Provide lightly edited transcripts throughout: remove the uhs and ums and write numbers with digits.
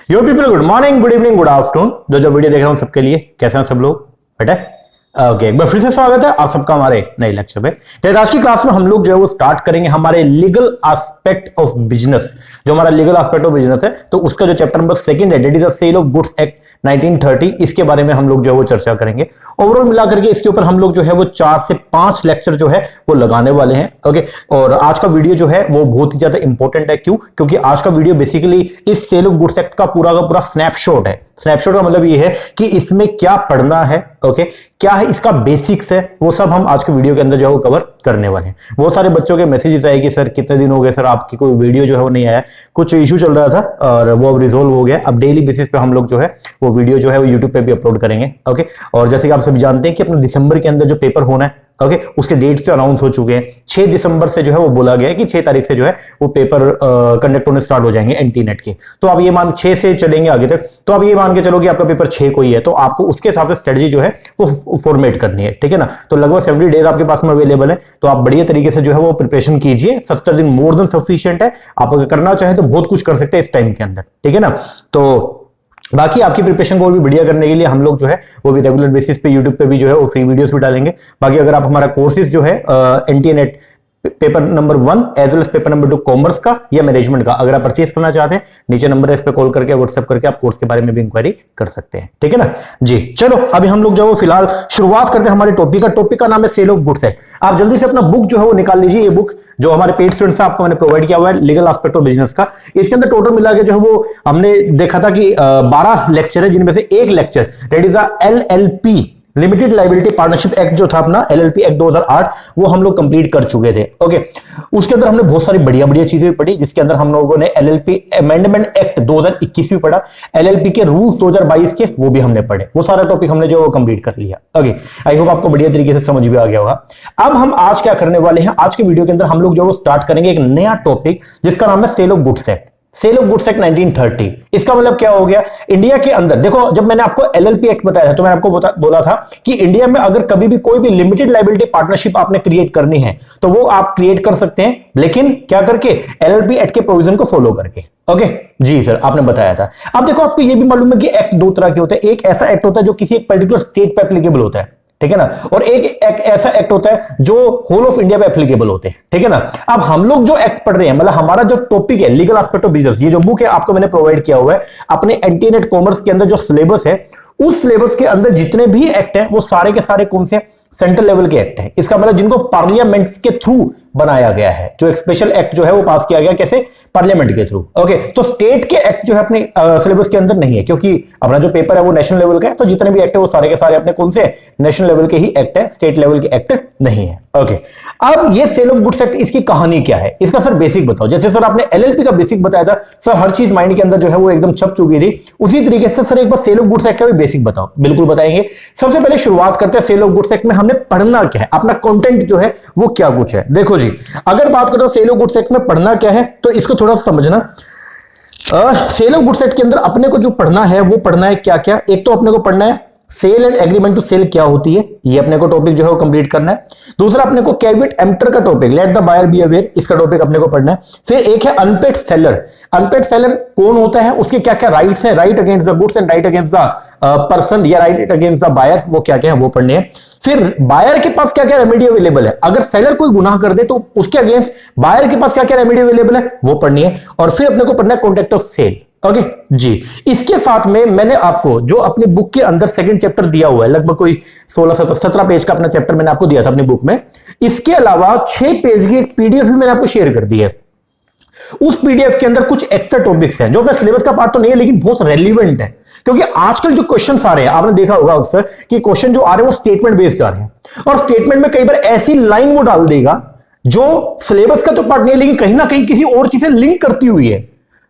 यो people, good morning, good evening, good afternoon. जो video देख रहा हूं सबके लिए कैसे हैं सब लोग? बेटा ओके, एक बार फिर से स्वागत है आप सबका हमारे नए लेक्चर पे। आज की क्लास में हम लोग जो है वो स्टार्ट करेंगे हमारे लीगल एस्पेक्ट ऑफ बिजनेस। जो हमारा लीगल एस्पेक्ट ऑफ बिजनेस है तो उसका जो चैप्टर नंबर 2 है, that is the sale of goods act 1930, इसके बारे में हम लोग जो है वो चर्चा करेंगे। ओवरऑल मिलाकर के इसके ऊपर हम लोग जो है वो 4 से 5 लेक्चर जो है वो लगाने वाले हैं। ओके, और आज का वीडियो जो है वो बहुत ही ज्यादा इंपॉर्टेंट है। क्यों? क्योंकि आज का वीडियो बेसिकली इस सेल ऑफ गुड्स एक्ट का पूरा स्नैपशॉट है। स्नैपशॉट का मतलब ये है कि इसमें क्या पढ़ना है, ओके, क्या है इसका बेसिक्स है, वो सब हम आज के वीडियो के अंदर जो है वो कवर करने वाले हैं। बहुत सारे बच्चों के मैसेजेस आए कि सर कितने दिन हो गए सर आपकी कोई वीडियो जो है वो नहीं आया, कुछ इशू चल रहा था और वो अब रिजोल्व हो गया। अब डेली बेसिस पे हम लोग जो है वो वीडियो जो है वो यूट्यूब पे भी अपलोड करेंगे। ओके, और जैसे कि आप सभी जानते हैं कि अपने दिसंबर के अंदर जो पेपर होना है, ओके, उसके डेट्स तो अनाउंस हो चुके हैं। 6 दिसंबर से जो है वो बोला गया है कि 6 तारीख से जो है वो पेपर कंडक्ट होने स्टार्ट हो जाएंगे एनटी नेट के। तो आप ये मान 6 से चलेंगे आगे तक, तो आप ये मान के चलो कि आपका पेपर 6 को ही है, तो आपको उसके हिसाब से स्ट्रेटजी जो है वो फॉर्मेट करनी है, ठीक है ना। तो लगभग 70 डेज आपके पास में अवेलेबल है, तो आप बढ़िया तरीके से जो है वो प्रिपरेशन कीजिए। 70 दिन मोर देन सफिशिएंट है। आप अगर करना चाहें तो बहुत कुछ कर सकते हैं इस टाइम के अंदर, ठीक है ना। तो बाकी आपकी प्रिपरेशन को और भी बढ़िया करने के लिए हम लोग जो है वो भी रेगुलर बेसिस पे यूट्यूब पे भी जो है वो फ्री वीडियोस भी डालेंगे। बाकी अगर आप हमारा कोर्सेज जो है NTA NET paper number 1 as well as paper number 2 commerce का या मैनेजमेंट का अगर आप परचेज करना चाहते हैं, नीचे नंबर है, इस पे कॉल करके व्हाट्सएप करके आप कोर्स के बारे में भी इंक्वायरी कर सकते हैं, ठीक है ना जी। चलो अभी हम लोग जो है फिलहाल शुरुआत करते हैं हमारे टॉपिक का नाम है सेल ऑफ गुड्स एक्ट। आप जल्दी से अपना बुक जो है वो निकाल लीजिए। ये बुक जो हमारे पेड स्टूडेंट्स है आपको मैंने प्रोवाइड किया हुआ है, लीगल एस्पेक्ट ऑफ बिजनेस का। इसके अंदर टोटल मिला के जो है वो हमने देखा था कि 12 लेक्चर है, जिनमें से एक lecture that is LLP limited liability partnership act जो था अपना LLP एक्ट 2008, वो हम लोग कंप्लीट कर चुके थे। ओके, उसके अंदर हमने बहुत सारी बढ़िया बढ़िया चीजें भी पढ़ी, जिसके अंदर हम लोगों ने LLP अमेंडमेंट एक्ट 2021 भी पढ़ा, LLP के रूल्स 2022 के वो भी हमने पढ़े। वो सारा टॉपिक हमने जो कंप्लीट कर लिया। ओके, आई होप आपको बढ़िया तरीके से समझ भी आ गया होगा। अब हम आज क्या करने वाले हैं, आज के वीडियो के अंदर हम लोग जो स्टार्ट करेंगे एक नया टॉपिक जिसका नाम है sale of goods act. Sale of goods act 1930, इसका मतलब क्या हो गया? इंडिया के अंदर देखो, जब मैंने आपको LLP एक्ट बताया था तो मैंने आपको बोला था कि इंडिया में अगर कभी भी कोई भी लिमिटेड लाइबिलिटी पार्टनरशिप आपने क्रिएट करनी है तो वो आप क्रिएट कर सकते हैं, लेकिन क्या करके? LLP एक्ट के प्रोविजन को फॉलो करके। ओके जी सर, आपने बताया था। अब देखो, आपको ये भी मालूम है कि एक्ट 2 तरह के होते हैं। एक ऐसा एक्ट होता है जो किसी एक पर्टिकुलर स्टेट पे एप्लीकेबल होता है, ठीक है ना, और एक ऐसा एक्ट होता है जो होल ऑफ इंडिया पे एप्लीकेबल होते हैं, ठीक है ना। अब हम लोग जो एक्ट पढ़ रहे हैं, मतलब हमारा जो टॉपिक है लीगल एस्पेक्ट ऑफ बिजनेस, ये जो बुक है आपको मैंने प्रोवाइड किया हुआ है अपने एनटीए नेट कॉमर्स के अंदर जो सिलेबस है, उस सिलेबस के अंदर जितने भी एक्ट हैं वो सारे के सारे कौन से? सेंट्रल लेवल के एक्ट हैं। इसका मतलब जिनको पार्लियामेंट के थ्रू बनाया गया है, जो एक स्पेशल एक्ट जो है वो पास किया गया, कैसे? पार्लियामेंट के थ्रू। ओके, तो स्टेट के एक्ट जो है अपने सिलेबस के अंदर नहीं है, क्योंकि अपना जो पेपर है वो नेशनल लेवल का है, तो जितने भी एक्ट है वो सारे के सारे अपने कौन से? नेशनल लेवल के ही एक्ट है, स्टेट लेवल के एक्ट नहीं है। ओके, अब ये सेल ऑफ गुड्स एक्ट, इसकी कहानी क्या है? इसका सर बेसिक बताओ। जैसे सर आपने LLP का बेसिक बताया था, सर हर चीज माइंड के अंदर जो है वो एकदम छप चुकी थी, उसी तरीके से सर एक बार सेल ऑफ गुड्स एक्ट का भी बेसिक बताओ। बिल्कुल बताएंगे। सबसे पहले शुरुआत करते हैं सेल ऑफ गुड्स एक्ट में हमने पढ़ना क्या है, अपना कंटेंट जो है वो क्या कुछ है। देखो जी, अगर बात करो सेल ऑफ गुड्स एक्ट में पढ़ना क्या है, तो इसको थोड़ा समझना। सेल ऑफ गुड्स एक्ट के अंदर अपने को जो पढ़ना है वो पढ़ना है क्या क्या? एक तो अपने को पढ़ना है sale and agreement to sell क्या होती है, ये अपने को टॉपिक जो है वो कंप्लीट करना है। दूसरा अपने को कैविट एम्प्टर का topic, let the buyer be aware, इसका टॉपिक अपने को पढ़ना है। फिर एक है अनपेड सेलर। अनपेड सेलर कौन होता है, उसके क्या क्या राइट्स हैं, right against the goods and right against the person या राइट अगेंस्ट द बायर, वो क्या क्या है वो पढ़ने हैं। फिर बायर के पास क्या क्या रेमेडी अवेलेबल है, अगर सेलर कोई गुनाह कर दे तो उसके अगेंस्ट बायर के पास क्या क्या रेमेडी अवेलेबल है वो पढ़नी है। और फिर अपने को पढ़ना है कॉन्ट्रैक्ट ऑफ सेल। ओके जी, इसके साथ में मैंने आपको जो अपनी बुक के अंदर सेकंड चैप्टर दिया हुआ है, लगभग कोई 16-17 पेज का अपना चैप्टर मैंने आपको दिया था अपनी बुक में। इसके अलावा 6 पेज की एक PDF भी मैंने आपको शेयर कर दी है। उस PDF के अंदर कुछ एक्स्ट्रा टॉपिक्स हैं जो अपने सिलेबस का पार्ट तो नहीं है, लेकिन बहुत रेलिवेंट है, क्योंकि आजकल जो क्वेश्चन आ रहे हैं, आपने देखा होगा अक्सर कि क्वेश्चन जो आ रहे हैं वो स्टेटमेंट बेस्ड आ रहे हैं, और स्टेटमेंट में कई बार ऐसी लाइन वो डाल देगा जो सिलेबस का तो पार्ट नहीं है, लेकिन कहीं ना कहीं किसी और चीज से लिंक करती हुई है,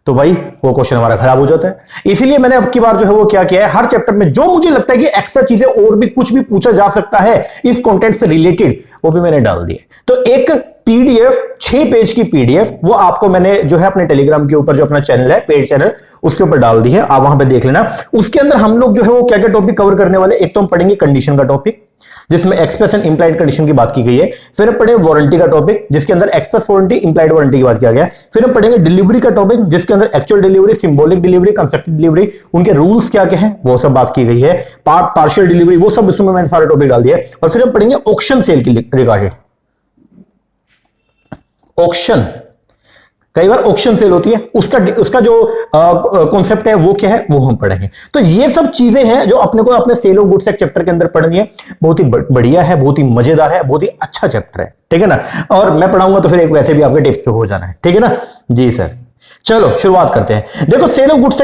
तो भाई वो क्वेश्चन हमारा खराब हो जाता है। इसीलिए मैंने अब की बार जो है वो क्या किया है, हर चैप्टर में जो मुझे लगता है कि एक्स्ट्रा चीजें और भी कुछ भी पूछा जा सकता है इस कंटेंट से रिलेटेड, वो भी मैंने डाल दिए। तो एक PDF 6 पेज की PDF वो आपको मैंने जो है अपने टेलीग्राम के ऊपर जो अपना चैनल है, पेड चैनल, उसके ऊपर डाल दी है, आप वहां पे देख लेना। उसके अंदर हम लोग जो है वो क्या क्या टॉपिक कवर करने वाले, एक तो हम पढ़ेंगे कंडीशन का टॉपिक, जिसमें एक्सप्रेस एंड इंप्लाइड कंडीशन की बात की गई है। फिर हम पढ़ेंगे वारंटी का टॉपिक, जिसके अंदर एक्सप्रेस वारंटी, इंप्लाइड वारंटी की बात किया गया है। फिर हम पढ़ेंगे डिलीवरी का टॉपिक, जिसके अंदर actual delivery, symbolic delivery, constructed delivery, उनके रूल्स क्या क्या हैं वो सब बात की गई है। पार्शियल डिलीवरी, वो सब इसमें मैंने सारे टॉपिक डाल दिए। और फिर हम पढ़ेंगे ऑक्शन सेल के रिगार्डेड। ऑक्शन, कई बार ऑक्शन सेल होती है, उसका जो कॉन्सेप्ट है वो क्या है वो हम पढ़ेंगे। तो ये सब चीजें हैं जो अपने को अपने सेल ऑफ गुड्स चैप्टर के अंदर पढ़नी है। बहुत ही बढ़िया है, बहुत ही मजेदार है, बहुत ही अच्छा चैप्टर है, ठीक है ना। और मैं पढ़ाऊंगा तो फिर एक वैसे भी आपके टिप्स पे हो जाना है, ठीक है ना जी सर। चलो शुरुआत करते हैं। देखो सेल ऑफ गुड्स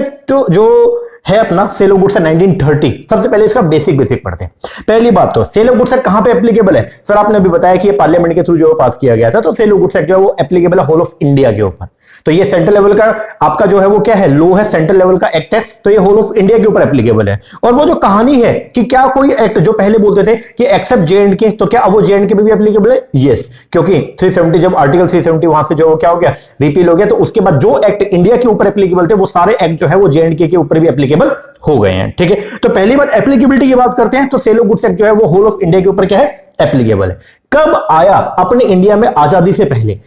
जो है अपना सेल ऑफ गुड्स एक्ट 1930, सबसे पहले इसका बेसिक पढ़ते हैं। पहली बात तो सेल ऑफ गुड्स एक्ट कहां पे एप्लीकेबल है? सर आपने अभी बताया कि ये पार्लियामेंट के थ्रू जो पास किया गया था, तो सेल ऑफ गुड्स एक्ट जो है वो एप्लीकेबल है होल ऑफ इंडिया के ऊपर। तो ये सेंट्रल लेवल का आपका जो है वो क्या है, लॉ है, सेंट्रल लेवल का एक्ट है, तो ये होल ऑफ इंडिया के ऊपर एप्लीकेबल है। और वो जो कहानी है कि क्या कोई एक्ट जो पहले बोलते थे कि एक्सेप्ट जे&के, तो क्या अब वो जे&के पे भी एप्लीकेबल है? यस, क्योंकि 370 जब आर्टिकल 370 वहां से जो क्या हो गया, रिपील हो गया, तो उसके बाद जो एक्ट इंडिया के ऊपर एप्लीकेबल थे वो सारे एक्ट जो है वो जे&के के ऊपर भी एप्लीकेबल हो गए हैं, ठीक है। तो पहली बात एप्लीकेबिलिटी की बात करते हैं, तो सेल ऑफ गुड्स एक्ट जो है वो होल ऑफ इंडिया के ऊपर क्या है, एप्लीकेबल है। कब आया? अपने इंडिया में आजादी से पहले।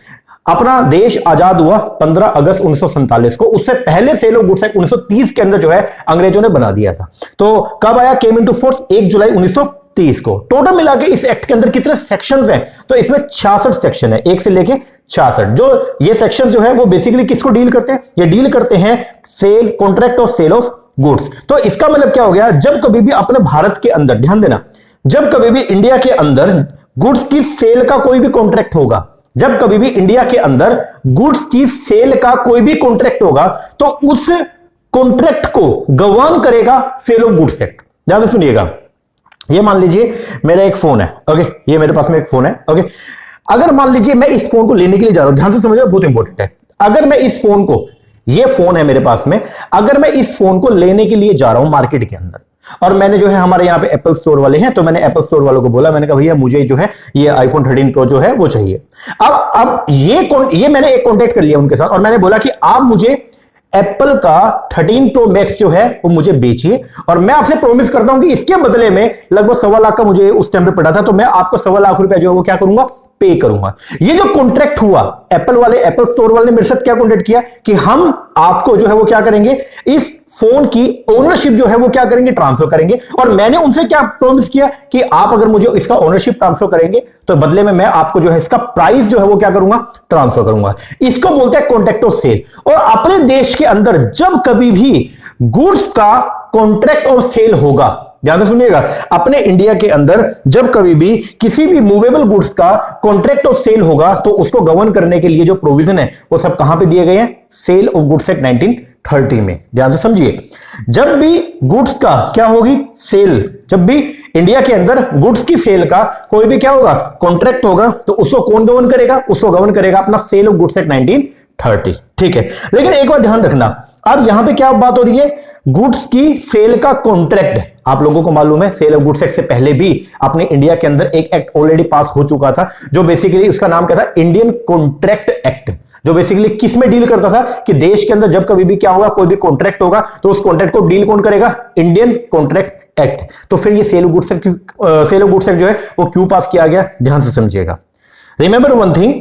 अपना देश आजाद हुआ 15 अगस्त 1947 को, उससे पहले सेल ऑफ गुड्स एक्ट 1930 के अंदर जो है अंग्रेजों ने बना दिया था। तो कब आया? केम इनटू फोर्स 1 जुलाई 1930 को। टोटल मिला के इस एक्ट के अंदर कितने सेक्शंस हैं? तो इसमें 66 सेक्शन है, 1 से लेके 66। जो ये सेक्शन जो है वो बेसिकली किसको डील करते हैं? ये डील करते हैं सेल, कॉन्ट्रैक्ट और सेल ऑफ गुड्स। तो इसका मतलब क्या हो गया, जब कभी भी अपने भारत के अंदर, ध्यान देना, जब कभी भी इंडिया के अंदर गुड्स की सेल का कोई भी कॉन्ट्रैक्ट होगा, जब कभी भी इंडिया के अंदर गुड्स की सेल का कोई भी कॉन्ट्रैक्ट होगा, तो उस कॉन्ट्रैक्ट को गवर्न करेगा सेल ऑफ गुड्स एक्ट। ध्यान से सुनिएगा। ये मान लीजिए मेरा एक फोन है, ओके, ये मेरे पास में एक फोन है, ओके। अगर मान लीजिए मैं इस फोन को लेने के लिए जा रहा हूं, ध्यान से समझिए, बहुत इंपॉर्टेंट है। अगर मैं इस फोन को, ये फोन है मेरे पास में, अगर मैं इस फोन को लेने के लिए जा रहा हूं मार्केट के अंदर, और मैंने जो है हमारे यहाँ पे एप्पल स्टोर वाले हैं, तो मैंने एप्पल स्टोर वालों को बोला, मैंने कहा भैया मुझे जो है ये आईफोन 13 प्रो जो है वो चाहिए। अब ये मैंने एक कॉन्टेक्ट कर लिया उनके साथ, और मैंने बोला कि आप मुझे एप्पल का 13 प्रो मैक्स जो है वो मुझे बेचिए, और मैं आपसे प्रॉमिस करता हूं कि इसके बदले में लगभग 1.25 लाख का मुझे उस टाइम पे पड़ा था, तो मैं आपको 1.25 लाख रुपया जो है वो क्या करूंगा, पे करूंगा। ये जो कॉन्ट्रैक्ट हुआ, एप्पल वाले, एप्पल स्टोर वाले ने मेरे साथ क्या कॉन्ट्रैक्ट किया कि हम आपको जो है वो क्या करेंगे, इस फोन की ओनरशिप जो है वो क्या करेंगे, ट्रांसफर करेंगे। और मैंने उनसे क्या प्रॉमिस किया कि आप अगर मुझे इसका ओनरशिप ट्रांसफर करेंगे तो बदले में मैं आपको जो है इसका प्राइस जो है वो क्या करूंगा, ट्रांसफर करूंगा। इसको बोलते हैं कॉन्ट्रैक्ट ऑफ सेल। और अपने देश के अंदर जब कभी भी गुड्स का कॉन्ट्रैक्ट ऑफ सेल होगा, ध्यान से सुनिएगा, अपने इंडिया के अंदर जब कभी भी किसी भी मूवेबल गुड्स का कॉन्ट्रैक्ट ऑफ सेल होगा, तो उसको गवर्न करने के लिए जो प्रोविजन है वो सब कहां पे दिए गए हैं, सेल ऑफ गुड्स एक्ट 1930 में। ध्यान से समझिए, जब भी गुड्स का क्या होगी, सेल, जब भी इंडिया के अंदर गुड्स की सेल का कोई भी क्या होगा, कॉन्ट्रैक्ट होगा, तो उसको कौन गवर्न करेगा, उसको गवर्न करेगा अपना सेल ऑफ गुड्स एक्ट 1930, ठीक है। लेकिन एक बात ध्यान रखना, अब यहां पे क्या बात हो रही है, गुड्स की सेल का कॉन्ट्रैक्ट। आप लोगों को मालूम है सेल ऑफ गुड्स एक्ट से पहले भी अपने इंडिया के अंदर एक एक्ट ऑलरेडी पास हो चुका था, जो बेसिकली उसका नाम क्या था, इंडियन कॉन्ट्रैक्ट एक्ट, जो बेसिकली किस में डील करता था कि देश के अंदर जब कभी भी क्या होगा, कोई भी कॉन्ट्रैक्ट होगा, तो उस कॉन्ट्रैक्ट को डील कौन करेगा, इंडियन कॉन्ट्रैक्ट एक्ट। तो फिर ये सेल ऑफ गुड्स एक्ट जो है वो क्यों पास किया गया, ध्यान से समझिएगा। Remember one thing,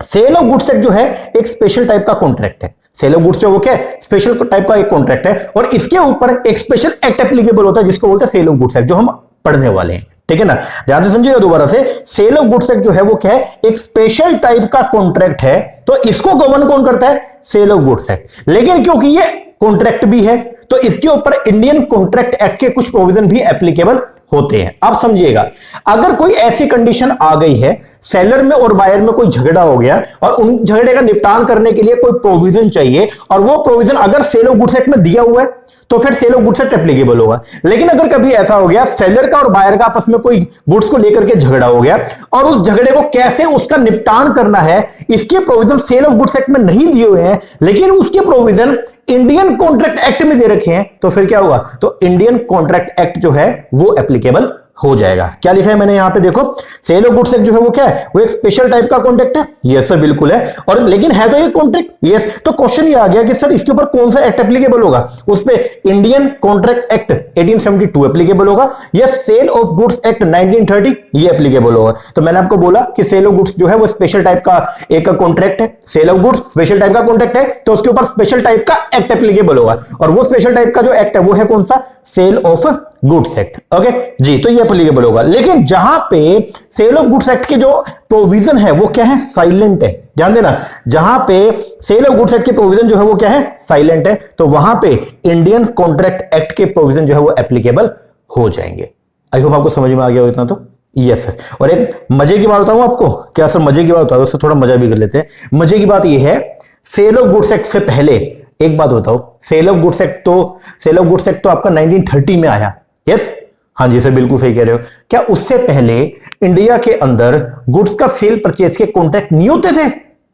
sale of goods act जो है एक स्पेशल टाइप का कॉन्ट्रैक्ट है। सेल ऑफ गुड्स जो वो क्या है, स्पेशल टाइप का एक कॉन्ट्रैक्ट है, और इसके ऊपर एक स्पेशल एक्ट एप्लीकेबल होता है जिसको बोलते हैं सेल ऑफ गुड्स एक्ट, जो हम पढ़ने वाले हैं, ठीक है ना। ध्यान से समझिएगा दोबारा से, सेल ऑफ गुड्स एक्ट जो है वो क्या है, एक स्पेशल टाइप का कॉन्ट्रैक्ट है, तो इसको गवर्न कौन करता है, सेल ऑफ गुड्स एक्ट। लेकिन क्योंकि ये कॉन्ट्रैक्ट भी है, तो इसके ऊपर इंडियन कॉन्ट्रैक्ट एक्ट के कुछ प्रोविजन भी एप्लीकेबल होते हैं। आप समझिएगा, अगर कोई ऐसी कंडीशन आ गई है, सेलर में और बायर में कोई झगड़ा हो गया, और उन झगड़े का निपटान करने के लिए कोई प्रोविजन चाहिए, और वो प्रोविजन अगर सेल ऑफ गुड्स एक्ट में दिया हुआ है, तो फिर sale of goods act applicable होगा। लेकिन अगर कभी ऐसा हो गया, सेलर का और बायर का आपस में कोई गुड्स को लेकर के झगड़ा हो गया, और उस झगड़े को कैसे उसका निपटान करना है, इसके provision sale of goods act में नहीं दिए हुए हैं, लेकिन उसके प्रोविजन इंडियन कॉन्ट्रैक्ट एक्ट में दे रखे हैं, तो फिर क्या होगा, तो इंडियन कॉन्ट्रैक्ट एक्ट जो है वो एप्लीकेबल हो जाएगा। क्या लिखा है मैंने यहां पे देखो, सेल ऑफ गुड्स एक्ट जो है वो क्या है, वो एक स्पेशल टाइप का कॉन्ट्रैक्ट है। यस सर बिल्कुल है, और लेकिन है तो ये कॉन्ट्रैक्ट। यस, तो क्वेश्चन ये आ गया कि सर इसके ऊपर कौन सा एक्ट एप्लीकेबल होगा, उस पे इंडियन कॉन्ट्रैक्ट एक्ट 1872 एप्लीकेबल होगा या सेल ऑफ गुड्स एक्ट 1930 ये एप्लीकेबल होगा। तो मैंने आपको बोला कि सेल ऑफ गुड्स जो है वो स्पेशल टाइप का एक कॉन्ट्रैक्ट है, sale of goods special type का कॉन्ट्रैक्ट है, तो उसके ऊपर स्पेशल टाइप का एक्ट एप्लीकेबल होगा, और वो स्पेशल टाइप का जो एक्ट है वो है कौन सा, sale of goods act. Okay जी, तो ये एप्लीकेबल होगा। लेकिन जहां पे सेल ऑफ गुड्स एक्ट की जो प्रोविजन है वो क्या है, साइलेंट है। ध्यान देना, जहां पे सेल ऑफ गुड्स एक्ट की प्रोविजन जो है वो क्या है, साइलेंट है, तो वहां पे इंडियन कॉन्ट्रैक्ट एक्ट के प्रोविजन जो है वो एप्लीकेबल हो जाएंगे। आई होप आपको समझ में आ गया हो इतना तो। यस सर, और एक मजे की बात बताऊं आपको, क्या सर मजे की बात बता दो, उससे थोड़ा मजा भी कर लेते हैं। मजे की बात यह है, सेल ऑफ गुड्स एक्ट से पहले एक बात बताओ, सेल ऑफ गुड्स एक्ट तो आपका 1930 में आया। यस हाँ जी सर बिल्कुल सही कह रहे हो। क्या उससे पहले इंडिया के अंदर गुड्स का सेल परचेज के कॉन्ट्रैक्ट नहीं होते थे,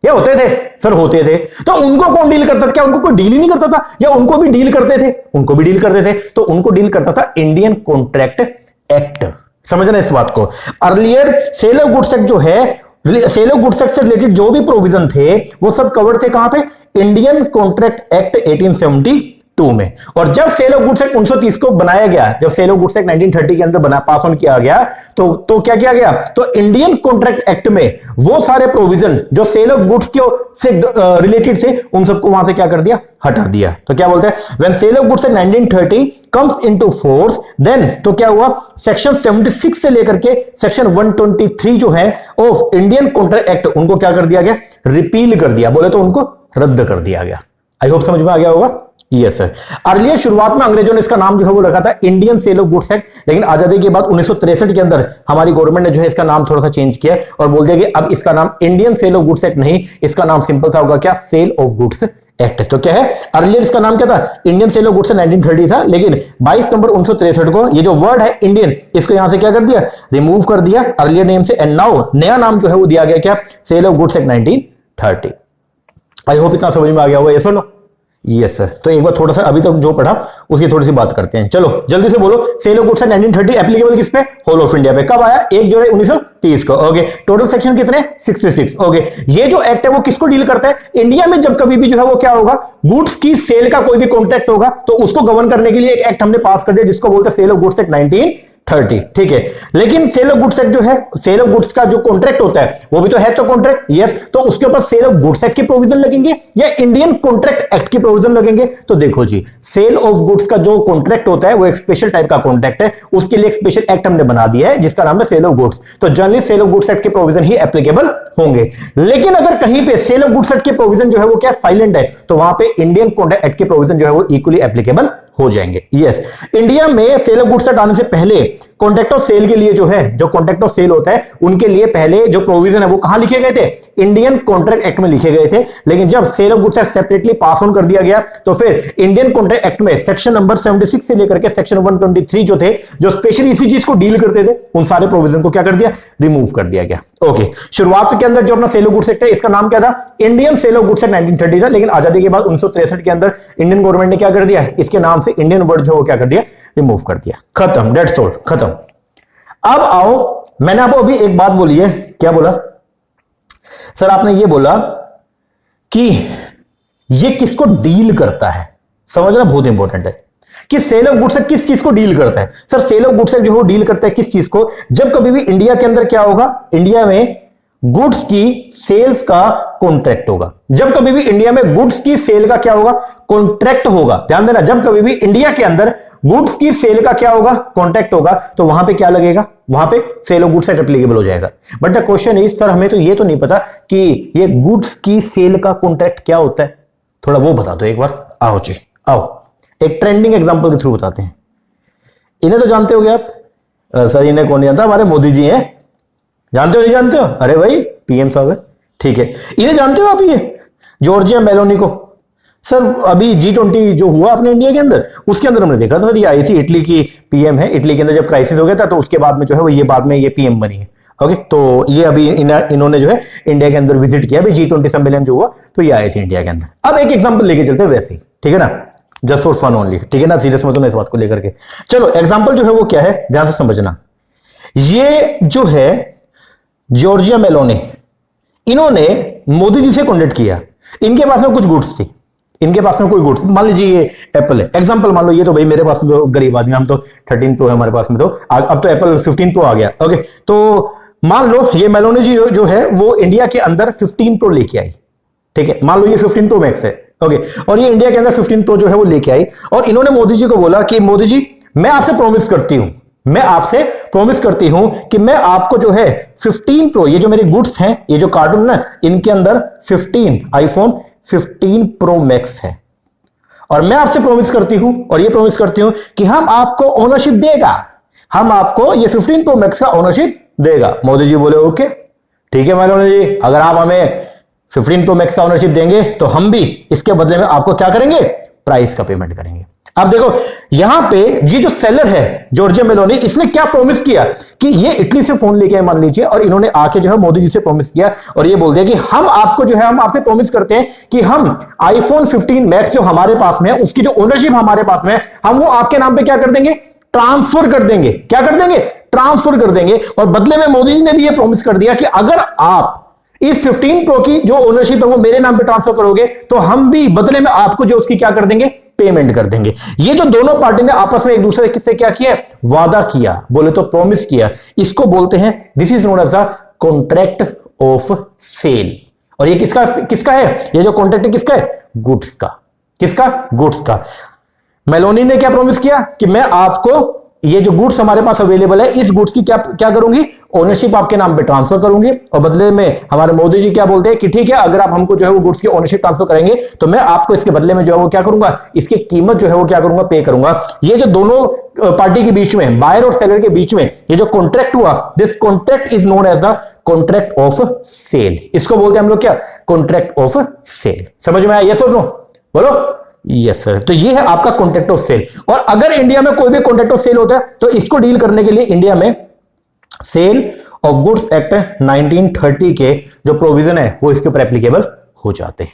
या होते थे? सर होते थे। तो उनको कौन डील करता था, क्या उनको कोई डील ही नहीं करता था, या उनको भी डील करते थे? उनको भी डील करते थे। तो उनको डील करता था इंडियन कॉन्ट्रैक्ट एक्ट। समझना इस बात को। Earlier sale of goods act जो है, सेल ऑफ गुड्स एक्ट से रिलेटेड जो भी प्रोविजन थे वो सब कवर्ड थे कहां पे, इंडियन कॉन्ट्रैक्ट एक्ट 1872 में। और जब सेल ऑफ गुड्स एक्ट 1930 को बनाया गया, जब सेल ऑफ गुड्स एक्ट 1930 के अंदर पास ऑन किया गया, तो क्या किया गया, तो इंडियन कॉन्ट्रैक्ट एक्ट में वो सारे प्रोविजन जो सेल ऑफ गुड्स से रिलेटेड थे उन सबको वहां से क्या कर दिया, हटा दिया। तो क्या बोलते हैं, when sale of goods act 1930 comes into force, then तो क्या हुआ, सेक्शन 76 से लेकर के सेक्शन 123 जो है ऑफ इंडियन कॉन्ट्रैक्ट एक्ट, उनको क्या कर दिया गया, रिपील कर दिया, बोले तो उनको रद्द कर दिया गया। आई होप समझ में आ गया होगा। यस सर, अर्लियर शुरुआत में अंग्रेजों ने इसका नाम जो है वो रखा था Indian sale of goods act, लेकिन आजादी के बाद 1963 के अंदर हमारी गवर्नमेंट ने जो है इसका नाम थोड़ा सा चेंज किया और बोल दिया कि अब इसका नाम Indian sale of goods act नहीं, इसका नाम सिंपल सा होगा क्या, सेल ऑफ गुड्स एक्ट। तो क्या है, अर्लियर इसका नाम क्या था, इंडियन सेल ऑफ गुड्स 1930 था, लेकिन 22 नवंबर 1963 को ये जो वर्ड है इंडियन, इसको यहां से क्या कर दिया, रिमूव कर दिया अर्लियर नेम से, एंड नाउ नया नाम जो है वो दिया गया क्या, sale of goods act 1930। I hope इतना समझ में आ गया होगा। यस और नो? Yes sir. तो एक बार थोड़ा सा अभी तक जो पढ़ा उसकी थोड़ी सी बात करते हैं। चलो जल्दी से बोलो, sale of goods act 1930 applicable किस पे, होल ऑफ इंडिया पे। कब आया, 1 जुलाई 1930 को। ओके, टोटल सेक्शन कितने, 66। ओके, ये जो एक्ट है वो किसको डील करता है, इंडिया में जब कभी भी जो है वो क्या होगा, गुड्स की सेल का कोई भी कॉन्ट्रैक्ट होगा तो उसको गवर्न करने के लिए एक एक्ट हमने पास कर दिया जिसको बोलते हैं सेल ऑफ गुड्स एक्ट 1930। ठीक है, लेकिन सेल ऑफ गुड्स एक्ट जो है, सेल ऑफ गुड्स का जो कॉन्ट्रैक्ट होता है वो भी तो है तो कॉन्ट्रैक्ट। यस, तो उसके ऊपर सेल ऑफ गुड्स एक्ट की प्रोविजन लगेंगे या इंडियन कॉन्ट्रैक्ट एक्ट की प्रोविजन लगेंगे। तो देखो जी, सेल ऑफ गुड्स का जो कॉन्ट्रैक्ट होता है वो एक स्पेशल टाइप का कॉन्ट्रैक्ट है, उसके लिए एक स्पेशल एक्ट हमने बना दिया है जिसका नाम है सेल ऑफ गुड्स। तो generally sale of goods act के प्रोविजन ही एप्लीकेबल होंगे। लेकिन अगर कहीं पे सेल ऑफ गुड्स एक्ट के प्रोविजन जो है वो क्या, साइलेंट है, तो वहां पे इंडियन कॉन्ट्रैक्ट एक्ट के प्रोविजन जो है वो इक्वली एप्लीकेबल हो जाएंगे। यस, इंडिया में सेल ऑफ गुड्स एक्ट आने से पहले कॉन्ट्रैक्ट ऑफ सेल के लिए जो है, जो कॉन्ट्रैक्ट ऑफ सेल होता है उनके लिए पहले जो प्रोविजन है वो कहां लिखे गए थे, इंडियन कॉन्ट्रैक्ट एक्ट में लिखे गए थे। लेकिन जब sale of goods act separately pass on कर दिया गया तो फिर इंडियन कॉन्ट्रैक्ट एक्ट में सेक्शन नंबर 76 से लेकर के सेक्शन 123 जो थे, जो स्पेशली इसी चीज को डील करते थे, उन सारे प्रोविजन को क्या कर दिया, रिमूव कर दिया गया। ओके, शुरुआत के अंदर जो अपना सेल ऑफ गुड्स एक्ट है इसका नाम क्या था, Indian sale of goods act 1930 था, लेकिन आजादी के बाद 1963 के अंदर इंडियन गवर्नमेंट ने क्या कर दिया, इसके नाम से इंडियन वर्ड जो क्या कर दिया, रिमूव कर दिया। खत्म, डेट्स ऑल, खत्म। अब आओ, मैंने आपको अभी एक बात बोली है, क्या बोला सर, आपने ये बोला कि ये किसको डील करता है, समझना बहुत इंपॉर्टेंट है कि सेल ऑफ गुड्स एक्ट किस चीज को डील करता है। Sir sale of goods act जो डील करता है किस चीज को, जब कभी भी इंडिया के अंदर क्या होगा, इंडिया में गुड्स की सेल्स का कॉन्ट्रैक्ट होगा, जब कभी भी इंडिया में गुड्स की सेल का क्या होगा, कॉन्ट्रैक्ट होगा। ध्यान देना, जब कभी भी इंडिया के अंदर गुड्स की सेल का क्या होगा, कॉन्ट्रैक्ट होगा, तो वहां पे क्या लगेगा, वहां पे sale of goods act applicable हो जाएगा। But the question is, sir हमें तो ये तो नहीं पता कि ये गुड्स की सेल का कॉन्ट्रैक्ट क्या होता है, थोड़ा वो बता दो एक बार। आओ जी आओ, एक ट्रेंडिंग एग्जांपल के थ्रू बताते हैं। इन्हें तो जानते होगे आप, सर इन्हें कौन जानता, हमारे मोदी जी हैं, जानते हो नहीं जानते हो, अरे भाई पीएम साहब है, ठीक है। इन्हें जानते हो आप, ये जॉर्जिया मेलोनी को, सर अभी G20 जो हुआ अपने इंडिया के अंदर, उसके अंदर हमने देखा था सर, ये आई थी, इटली की पीएम है, इटली के अंदर जब क्राइसिस हो गया था तो उसके बाद में जो है वो ये बाद में ये पीएम बनी है। ओके, तो ये अभी इन्होंने जो है इंडिया के अंदर विजिट किया, अभी G20 सम्मेलन जो हुआ तो ये आए थे इंडिया के अंदर। अब एक एग्जाम्पल लेके चलते हैं वैसे ही, ठीक है ना, जस्ट फॉर फन ओनली, ठीक है ना, सीरियस मत होना इस बात को लेकर के। चलो एग्जाम्पल जो है वो क्या है, ध्यान से समझना। ये जो है जॉर्जिया मेलोनी, इन्होंने मोदी जी से कॉन्टेक्ट किया। इनके पास में कुछ गुड्स थी, इनके पास में कोई गुड्स, मान लीजिए ये एप्पल है एग्जांपल, मान लो ये तो भाई मेरे पास में तो गरीब आदमी, हम तो 13 प्रो है हमारे पास में, तो अब तो एप्पल 15 प्रो आ गया। ओके, तो मान लो ये मेलोनी जी जो है वो इंडिया के अंदर 15 प्रो लेके आई, ठीक है, मान लो ये 15 प्रो मैक्स है। ओके, और ये इंडिया के अंदर 15 प्रो जो है वो लेके आई, और इन्होंने मोदी जी को बोला कि मोदी जी मैं आपसे प्रॉमिस करती हूं, मैं आपसे प्रॉमिस करती हूं कि मैं आपको जो है 15 प्रो, ये जो मेरे गुड्स हैं, ये जो कार्टून ना, इनके अंदर 15 आईफोन 15 प्रो मैक्स है, और मैं आपसे प्रॉमिस करती हूं, और ये प्रॉमिस करती हूं कि हम आपको ओनरशिप देगा, हम आपको ये 15 प्रो मैक्स का ओनरशिप देगा। मोदी जी बोले ओके ठीक है मेलोनी जी, अगर आप हमें 15 प्रो मैक्स का ओनरशिप देंगे तो हम भी इसके बदले में आपको क्या करेंगे, प्राइस का पेमेंट करेंगे। अब देखो यहां पे ये जो सेलर है जॉर्जिया मेलोनी, इसने क्या प्रॉमिस किया कि ये इटली से फोन लेके आए मान लीजिए, और इन्होंने आके जो है मोदी जी से प्रॉमिस किया, और ये बोल दिया कि हम आपको जो है, हम आपसे प्रॉमिस करते हैं कि हम आईफोन 15 मैक्स जो हमारे पास में है, उसकी जो ओनरशिप हमारे पास में है, हम वो आपके नाम पे क्या कर देंगे, ट्रांसफर कर देंगे। क्या कर देंगे, ट्रांसफर कर देंगे। और बदले में मोदी जी ने भी ये प्रॉमिस कर दिया कि अगर आप इस 15 प्रो की जो ओनरशिप है वो मेरे नाम पे ट्रांसफर करोगे तो हम भी बदले में आपको जो उसकी क्या कर देंगे, पेमेंट कर देंगे। ये जो दोनों पार्टी ने आपस में एक दूसरे से क्या किया, वादा किया, बोले तो प्रॉमिस किया, इसको बोलते हैं, this is known as the contract of sale. और ये किसका किसका है, ये जो कॉन्ट्रैक्ट है किसका है, गुड्स का। किसका, गुड्स का। मेलोनी ने क्या प्रॉमिस किया कि मैं आपको ये जो गुड्स हमारे पास अवेलेबल है, इस गुड्स की क्या क्या करूंगी, ओनरशिप आपके नाम पे ट्रांसफर करूंगी, और बदले में हमारे मोदी जी क्या बोलते हैं कि ठीक है, अगर आप हमको जो है वो गुड्स की ओनरशिप ट्रांसफर करेंगे तो मैं आपको इसके बदले में जो है वो क्या करूंगा, इसकी कीमत जो है वो क्या करूंगा, पे करूंगा। ये जो दोनों पार्टी के बीच में, बायर और सेलर के बीच में ये जो कॉन्ट्रैक्ट हुआ, this contract is known as the contract of sale. इसको बोलते हैं हम लोग क्या, कॉन्ट्रैक्ट ऑफ सेल। समझ में आया, ये सुनो, बोलो यस सर। तो ये है आपका कॉन्ट्रैक्ट ऑफ सेल। और अगर इंडिया में कोई भी कॉन्ट्रैक्ट ऑफ सेल होता है तो इसको डील करने के लिए इंडिया में सेल ऑफ गुड्स एक्ट 1930 के जो प्रोविजन है वो इसके ऊपर एप्लीकेबल हो जाते हैं।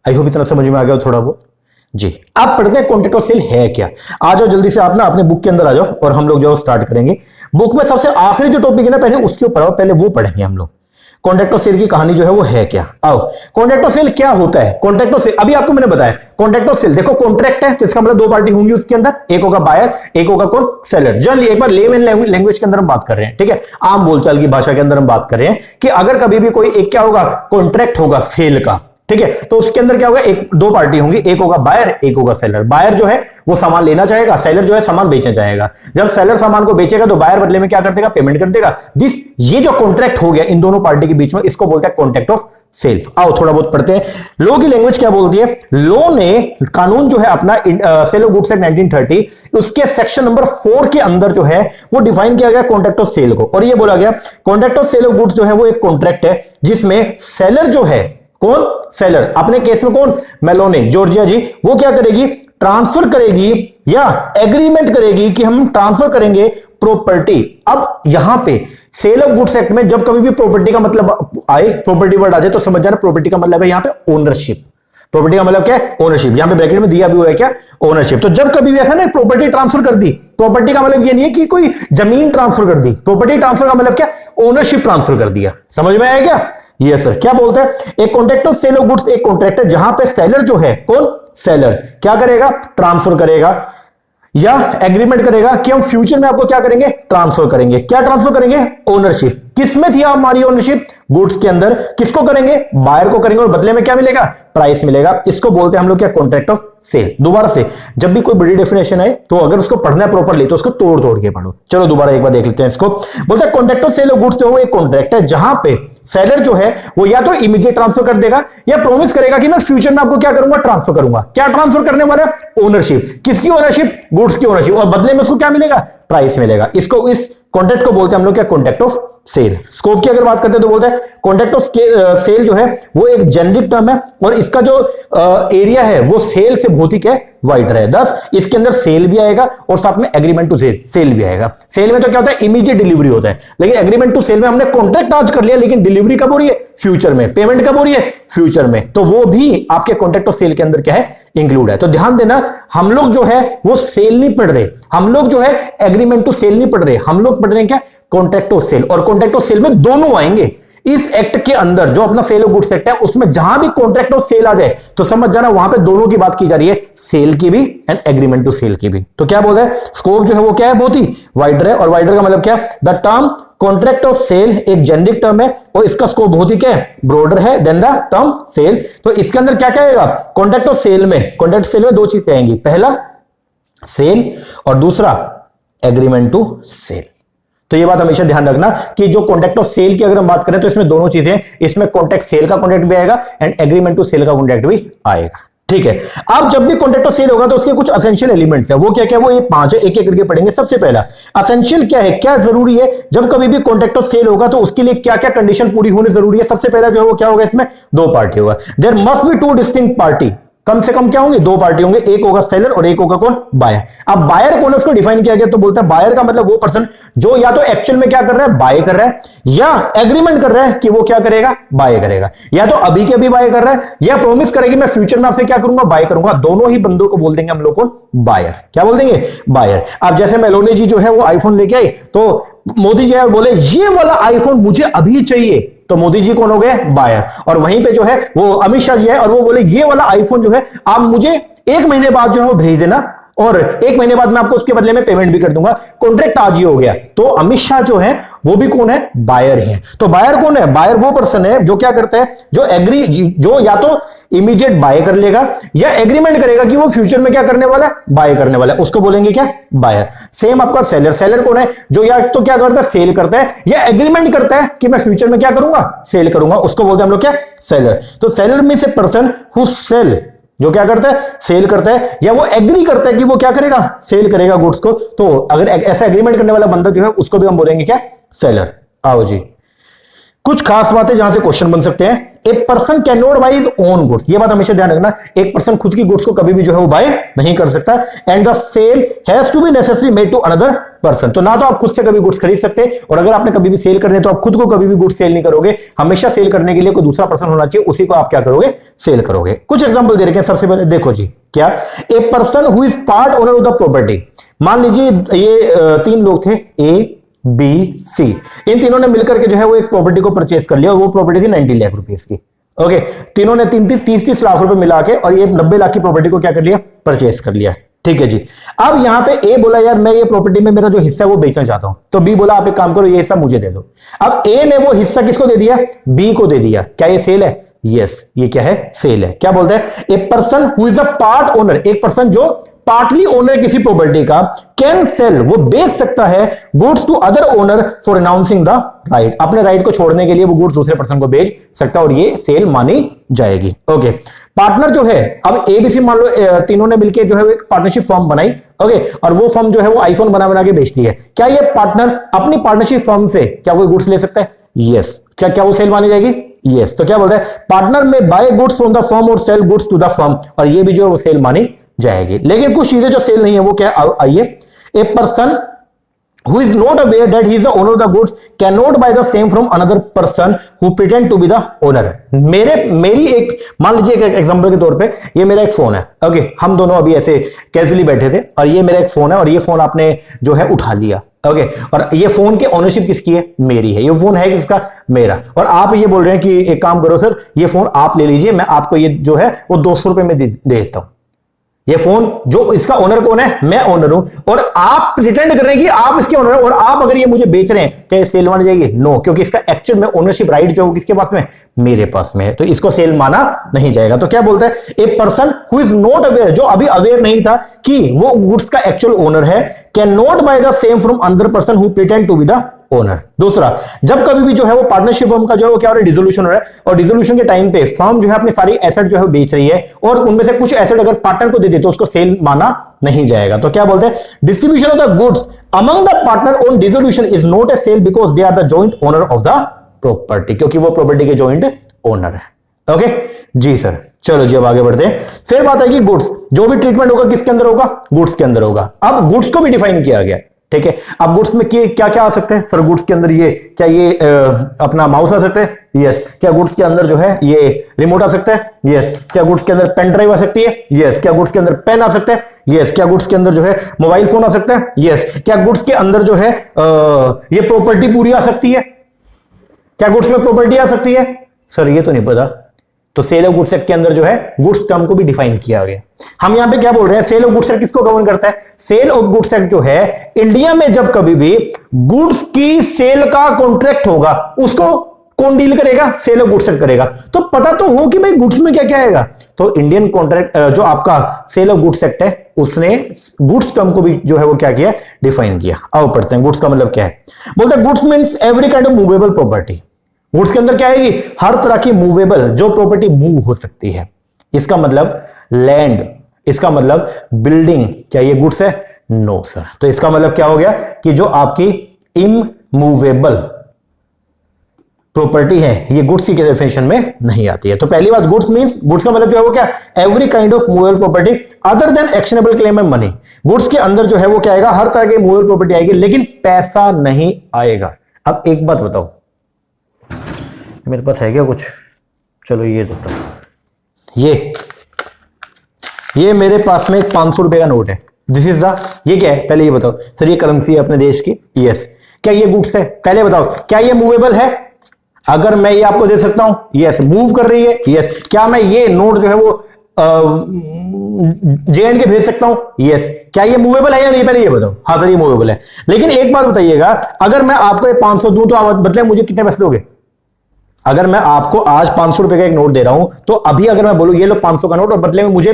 आई होप इतना समझ में आ गया थोड़ा बहुत जी। आप पढ़ते हैं कॉन्ट्रैक्ट ऑफ सेल है क्या। आ जाओ जल्दी से, आप ना अपने बुक के अंदर आ जाओ और हम लोग जो स्टार्ट करेंगे। बुक में सबसे आखिरी जो टॉपिक है ना, पहले उसके ऊपर आओ, पहले वो पढ़ेंगे हम लोग। कॉन्ट्रैक्ट ऑफ सेल की कहानी जो है वो है क्या। आओ, कॉन्ट्रैक्ट ऑफ सेल क्या होता है। कॉन्ट्रैक्ट ऑफ सेल अभी आपको मैंने बताया। कॉन्ट्रैक्ट ऑफ सेल देखो, कॉन्ट्रैक्ट है तो इसका मतलब दो पार्टी होंगी उसके अंदर, एक होगा बायर, एक होगा कौन, सेलर। जनरली एक बार लेमन लैंग्वेज के अंदर हम बात कर रहे हैं, ठीक है, आम बोलचाल की भाषा के अंदर हम बात कर रहे हैं कि अगर कभी भी कोई एक क्या होगा, कॉन्ट्रैक्ट होगा सेल का, ठीक है, तो उसके अंदर क्या होगा, एक दो पार्टी होंगी, एक होगा बायर, एक होगा सेलर। बायर जो है वो सामान लेना चाहेगा, सेलर जो है सामान बेचना चाहेगा। जब सेलर सामान को बेचेगा तो बायर बदले में क्या कर देगा, पेमेंट कर देगा। ये जो कॉन्ट्रैक्ट हो गया इन दोनों पार्टी के बीच में, इसको बोलते हैं कॉन्ट्रैक्ट ऑफ सेल। आओ थोड़ा बहुत पढ़ते हैं। लॉ की लैंग्वेज क्या बोलती है। लॉ ने कानून जो है अपना सेल ऑफ गुड्स एक्ट 1930, उसके सेक्शन नंबर 4 के अंदर जो है वो डिफाइन किया गया कॉन्ट्रैक्ट ऑफ सेल को। और ये बोला गया contract of sale of goods जो है वो एक कॉन्ट्रैक्ट है जिसमें सेलर जो है, कौन, सेलर, अपने केस में कौन, मेलोनी, जॉर्जिया जी, वो क्या करेगी, ट्रांसफर करेगी या एग्रीमेंट करेगी कि हम ट्रांसफर करेंगे प्रॉपर्टी। अब यहां पे सेल ऑफ गुड्स एक्ट में जब कभी भी प्रॉपर्टी का मतलब आए, प्रॉपर्टी वर्ड आ जाए तो समझ जाना प्रॉपर्टी का मतलब है यहां पे ओनरशिप। प्रॉपर्टी का मतलब क्या है, ओनरशिप। यहां पे ब्रैकेट में दिया भी हुआ है क्या, ओनरशिप। तो जब कभी भी ऐसा नहीं प्रॉपर्टी ट्रांसफर कर दी, प्रॉपर्टी का मतलब ये नहीं है कि कोई जमीन ट्रांसफर कर दी, प्रॉपर्टी ट्रांसफर का मतलब क्या, ओनरशिप ट्रांसफर कर दिया। समझ में आया क्या, ये सर क्या बोलते हैं। एक contract of sale of goods एक कॉन्ट्रैक्ट है जहां पे सेलर जो है, कौन, सेलर, क्या करेगा, ट्रांसफर करेगा या एग्रीमेंट करेगा कि हम फ्यूचर में आपको क्या करेंगे, ट्रांसफर करेंगे। क्या ट्रांसफर करेंगे, ओनरशिप। किसमें थी हमारी ओनरशिप, गुड्स के अंदर। किसको करेंगे, बायर को करेंगे, और बदले में क्या मिलेगा, प्राइस मिलेगा। इसको बोलते हैं हम लोग क्या, कॉन्ट्रैक्ट ऑफ सेल। दोबारा से जब भी कोई बड़ी डेफिनेशन है तो अगर उसको पढ़ना है प्रॉपर्ली तो उसको तोड़ तोड़ के पढ़ो। चलो दोबारा एक बार देख लेते हैं इसको। बोलते हैं contract of sale of goods जो है एक कॉन्ट्रैक्ट है जहां पे सेलर जो है वो या तो इमीडिएट ट्रांसफर कर देगा या प्रॉमिस करेगा कि मैं फ्यूचर में आपको क्या करूंगा, ट्रांसफर करूंगा। क्या ट्रांसफर करने वाला, ओनरशिप। किसकी ओनरशिप, गुड्स की ओनरशिप, और बदले में उसको क्या मिलेगा, प्राइस मिलेगा। इसको, इस कॉन्ट्रैक्ट को बोलते हैं हम लोग क्या, कॉन्ट्रैक्ट ऑफ सेल। स्कोप की अगर बात करते हैं तो बोलते हैं कॉन्ट्रैक्ट ऑफ सेल जो है वो एक जेनरिक टर्म है और इसका जो एरिया है वो सेल से बहुत ही क्या वाइडर है। दस इसके अंदर सेल भी आएगा और साथ में एग्रीमेंट टू सेल भी आएगा। सेल में तो क्या होता है, इमीडिएट डिलीवरी होता है, लेकिन एग्रीमेंट टू सेल में हमने कॉन्ट्रैक्ट आज कर लिया, लेकिन डिलीवरी कब हो रही है, फ्यूचर में, पेमेंट कब हो रही है, फ्यूचर में, तो वो भी आपके कॉन्ट्रैक्ट ऑफ सेल के अंदर क्या है, इंक्लूड है। तो ध्यान देना, हम लोग जो है वो सेल नहीं पढ़ रहे, हम लोग जो है एग्रीमेंट टू सेल नहीं पढ़ रहे, हम लोग पढ़ रहे हैं क्या, कॉन्ट्रैक्ट ऑफ सेल। और कॉन्ट्रैक्ट ऑफ सेल में दोनों आएंगे। इस एक्ट के अंदर जो अपना सेल ऑफ गुड्स एक्ट है, उसमें जहां भी कॉन्ट्रैक्ट ऑफ सेल आ जाए तो समझ जाना वहां पे दोनों की बात की जा रही है, सेल की भी एंड एग्रीमेंट टू सेल की भी। तो क्या बोल रहे हैं, स्कोप जो है वो क्या है, बहुत ही वाइडर है। और वाइडर का मतलब क्या है, the term contract of sale एक जेनरिक टर्म है और इसका स्कोप बहुत ही क्या है, ब्रॉडर है देन द टर्म सेल। तो इसके अंदर क्या क्या आएगा, कॉन्ट्रैक्ट ऑफ सेल में, कॉन्ट्रैक्ट सेल में दो चीजें आएंगी, पहला सेल और दूसरा एग्रीमेंट टू सेल। तो ये बात हमेशा ध्यान रखना कि जो कॉन्ट्रैक्ट ऑफ सेल की अगर हम बात करें तो इसमें दोनों चीजें, इसमें कॉन्ट्रैक्ट सेल का कॉन्ट्रैक्ट भी आएगा एंड एग्रीमेंट टू सेल का कॉन्ट्रैक्ट भी आएगा। ठीक है, अब जब भी कॉन्ट्रैक्ट ऑफ सेल होगा तो उसके कुछ असेंशियल एलिमेंट्स है, वो क्या क्या, वो ये 5 है, एक एक करके पढ़ेंगे। सबसे पहला असेंशियल क्या है, क्या जरूरी है जब कभी भी कॉन्ट्रैक्ट ऑफ सेल होगा तो उसके लिए क्या क्या कंडीशन पूरी होनी जरूरी है। सबसे पहला जो है वो क्या होगा, इसमें दो पार्टी होगा, there must be two distinct party, कम से कम क्या होंगे, दो पार्टी होंगे, एक होगा सेलर और एक होगा कौन, बायर। अब बायर कौन है उसको डिफाइन किया गया, तो बोलता है बायर का मतलब वो पर्सन जो या तो एक्चुअल में क्या कर रहा है, बाय कर रहा है, या एग्रीमेंट कर रहा है कि वो क्या करेगा, बाय करेगा, या तो अभी के अभी बाय कर रहा है या प्रॉमिस करेगी मैं फ्यूचर में आपसे क्या करूंगा, बाय करूंगा। दोनों ही बंदों को बोल देंगे हम लोग कौन, बायर। क्या बोल देंगे, बायर। अब जैसे मेलोनी जी जो है वो आईफोन लेके आई तो मोदी जी और बोले ये वाला आईफोन मुझे अभी चाहिए, तो मोदी जी कौन हो गए, बायर। और वहीं पे जो है वो अमित शाह जी है और वो बोले ये वाला आईफोन जो है आप मुझे 1 महीने बाद जो है वो भेज देना और 1 महीने बाद मैं आपको उसके बदले में पेमेंट भी कर दूंगा, कॉन्ट्रैक्ट आज ही हो गया। तो अमित शाह जो है वो भी कौन है, बायर ही है। तो बायर कौन है, बायर वो पर्सन है जो क्या करता है, जो या तो इमीडिएट बाय कर लेगा या एग्रीमेंट करेगा कि वो फ्यूचर में क्या करने वाला है, बाय करने वाला है, उसको बोलेंगे क्या, बायर। सेम आपका सेलर, सेलर कौन है, जो या तो क्या करता है, सेल करता है या एग्रीमेंट करता है कि मैं फ्यूचर में क्या करूंगा, सेल करूंगा, उसको बोलते हैं हम लोग क्या, सेलर। तो seller means a person who sell, जो क्या करता है, सेल करता है या वो एग्री करता है कि वो क्या करेगा, सेल करेगा गुड्स को। तो अगर ऐसा एग्रीमेंट करने वाला बंदा जो है उसको भी हम बोलेंगे क्या, सेलर। आओ जी, कुछ खास बातें जहां से क्वेश्चन बन सकते हैं। A person can not by his own goods, ये बात हमेशा ध्यान रखना, एक पर्सन खुद की गुड्स को कभी भी जो है वो बाय नहीं कर सकता। And the sale has to be necessary made to another person, तो ना तो आप खुद से कभी गुड्स खरीद सकते और अगर आपने कभी भी सेल करने तो आप खुद को कभी भी गुड्स सेल नहीं करोगे, हमेशा सेल करने के लिए कोई दूसरा पर्सन होना चाहिए, उसी को आप क्या करोगे, सेल करोगे। कुछ एग्जांपल दे रखे हैं, सबसे पहले देखो जी, क्या, ए person who is part owner of the property. मान लीजिए ये 3 लोग थे, ए बी सी, इन तीनों ने मिलकर के जो है वो एक प्रॉपर्टी को परचेस कर लिया और वो प्रॉपर्टी थी 90 लाख रुपीस की। ओके, तीनों ने 30 लाख रुपए मिला के और ये 90 लाख की प्रॉपर्टी को क्या कर लिया, परचेस कर लिया। ठीक है जी, अब यहां पे ए बोला यार मैं ये प्रॉपर्टी में मेरा जो हिस्सा है वो बेचना चाहता हूं, तो बी बोला आप एक काम करो ये हिस्सा मुझे दे दो। अब ए ने वो हिस्सा किसको दे दिया, बी को दे दिया। क्या ये सेल है, यस, ये क्या है, सेल है। क्या बोलते हैं, a person who is a part owner, एक पर्सन जो पार्टली ओनर किसी प्रॉपर्टी का, कैन सेल, वो बेच सकता है goods to other owner for announcing the right, अपने राइट को छोड़ने के लिए वो गुड्स दूसरे पर्सन को बेच सकता है और ये सेल मानी जाएगी। ओके, पार्टनर जो है, अब एबीसी मान लो तीनों ने मिलकर जो है एक पार्टनरशिप फर्म बनाई, ओके, और वो फर्म जो है वो आईफोन बना बना के बेचती है। क्या ये पार्टनर अपनी पार्टनरशिप फर्म से क्या कोई गुड्स ले सकता है, यस। क्या वो सेल मानी जाएगी, यस। तो क्या बोलते हैं, पार्टनर में buy goods from the firm और sell goods to the firm, और ये भी जो है वो सेल मानी जाएगी। लेकिन कुछ चीजें जो सेल नहीं है वो क्या, आइए, a person who is not aware that he is the owner of the goods cannot buy the same from another person who pretend to be the owner। मेरी एक, मान लीजिए एक एग्जांपल के तौर पे ये मेरा एक फोन है, ओके, हम दोनों अभी ऐसे कैजुअली बैठे थे और ये मेरा एक फोन है और ये फोन आपने जो है उठा लिया, ओके, और ये फोन की ओनरशिप किसकी है, मेरी है। ये फोन है किसका, मेरा। और आप ये बोल रहे हैं कि एक काम करो सर, ये फोन आप ले लीजिए, मैं आपको ये जो है वो 200 रुपए में दे देता हूं। ये फोन जो इसका ओनर कौन है, मैं ओनर हूं, और आप प्रिटेंड कर रहे हैं कि आप इसके ओनर हैं और आप अगर ये मुझे बेच रहे हैं, क्या ये सेल मानी जाएगी, नो, क्योंकि इसका एक्चुअल में ओनरशिप राइट जो है किसके पास में, मेरे पास में है, तो इसको सेल माना नहीं जाएगा। तो क्या बोलता है, a person who is not aware, जो अभी अवेयर नहीं था कि वो गुड्स का एक्चुअल ओनर है, can not buy the same from another person who pretend to be the owner. दूसरा, जब कभी भी जो है वो पार्टनरशिप फर्म का जो है वो क्या हो रहा है, डिसोल्यूशन हो रहा है, और डिसोल्यूशन के टाइम पे फर्म जो है अपनी सारी एसेट जो है बेच रही है और उनमें से कुछ एसेट अगर पार्टनर को दे दे तो उसको सेल माना नहीं जाएगा। तो क्या बोलते हैं, distribution of the goods among the partner on dissolution is not a sale because they are the joint owner of the property, क्योंकि वो प्रॉपर्टी के जॉइंट ओनर है। ओके जी सर, चलो जी अब आगे बढ़ते हैं। फिर बात आएगी गुड्स, जो भी ट्रीटमेंट होगा किसके अंदर होगा, गुड्स के अंदर होगा। अब गुड्स को भी डिफाइन किया गया, ठीक है। अब गुड्स में क्या क्या आ सकते हैं सर, गुड्स के अंदर ये क्या, ये अपना माउस आ सकते हैं, यस। क्या गुड्स के अंदर जो है ये रिमोट आ सकता है, यस। क्या गुड्स के अंदर पेन ड्राइव आ सकती है, यस। क्या गुड्स के अंदर पेन आ सकता है, यस। क्या गुड्स के अंदर जो है मोबाइल फोन आ सकता है, यस। क्या गुड्स के अंदर जो है ये प्रॉपर्टी पूरी आ सकती है, क्या गुड्स में प्रॉपर्टी आ सकती है सर, ये तो नहीं पता। तो सेल ऑफ गुड्स एक्ट के अंदर जो है गुड्स टर्म को भी डिफाइन किया गया। हम यहां पे क्या बोल रहे हैं, सेल ऑफ गुड्स एक्ट किसको गवर्न करता है, सेल ऑफ गुड्स एक्ट जो है इंडिया में जब कभी भी गुड्स की सेल का कॉन्ट्रैक्ट होगा उसको कौन डील करेगा, सेल ऑफ गुड्स एक्ट करेगा। तो पता तो हो कि भाई गुड्स में क्या क्या आएगा। तो इंडियन कॉन्ट्रैक्ट जो आपका सेल ऑफ गुड्स एक्ट है उसने गुड्स टर्म को भी जो है वो क्या किया, डिफाइन किया। आओ पढ़ते हैं गुड्स का मतलब क्या है। बोलते हैं goods means every kind of movable property. Goods के अंदर क्या आएगी, हर तरह की मूवेबल जो प्रॉपर्टी मूव हो सकती है। इसका मतलब लैंड, इसका मतलब बिल्डिंग, क्या ये गुड्स है, नो सर। तो इसका मतलब क्या हो गया कि जो आपकी इमूवेबल प्रॉपर्टी है ये गुड्स की डेफिनेशन में नहीं आती है। तो पहली बात गुड्स मींस, गुड्स का मतलब जो है वो क्या, every kind of movable property other than actionable claim and money. Goods के अंदर जो है वो क्या आएगा, हर तरह की मूवेबल प्रॉपर्टी आएगी लेकिन पैसा नहीं आएगा। अब एक बात बताओ, मेरे पास है क्या कुछ, चलो ये देता हूं। ये मेरे पास में एक 500 रुपए का नोट है, दिस इज द, ये क्या है पहले ये बताओ सर, ये करेंसी है अपने देश की, यस। क्या ये गुड्स है, पहले बताओ क्या ये मूवेबल है, अगर मैं ये आपको दे सकता हूं, यस। मूव कर रही है, यस। क्या मैं ये नोट जो है वो JNK के भेज सकता हूं, यस। क्या ये मूवेबल है या नहीं, पहले ये बताओ। हाँ सर ये मूवेबल है, लेकिन एक बात बताइएगा, अगर मैं आपको ये 500 दूं तो आप बदले मुझे कितने पैसे दोगे। अगर मैं आपको आज 500 रुपए का एक नोट दे रहा हूं तो अभी अगर मैं बोलूं ये लो 500 का नोट और बदले में मुझे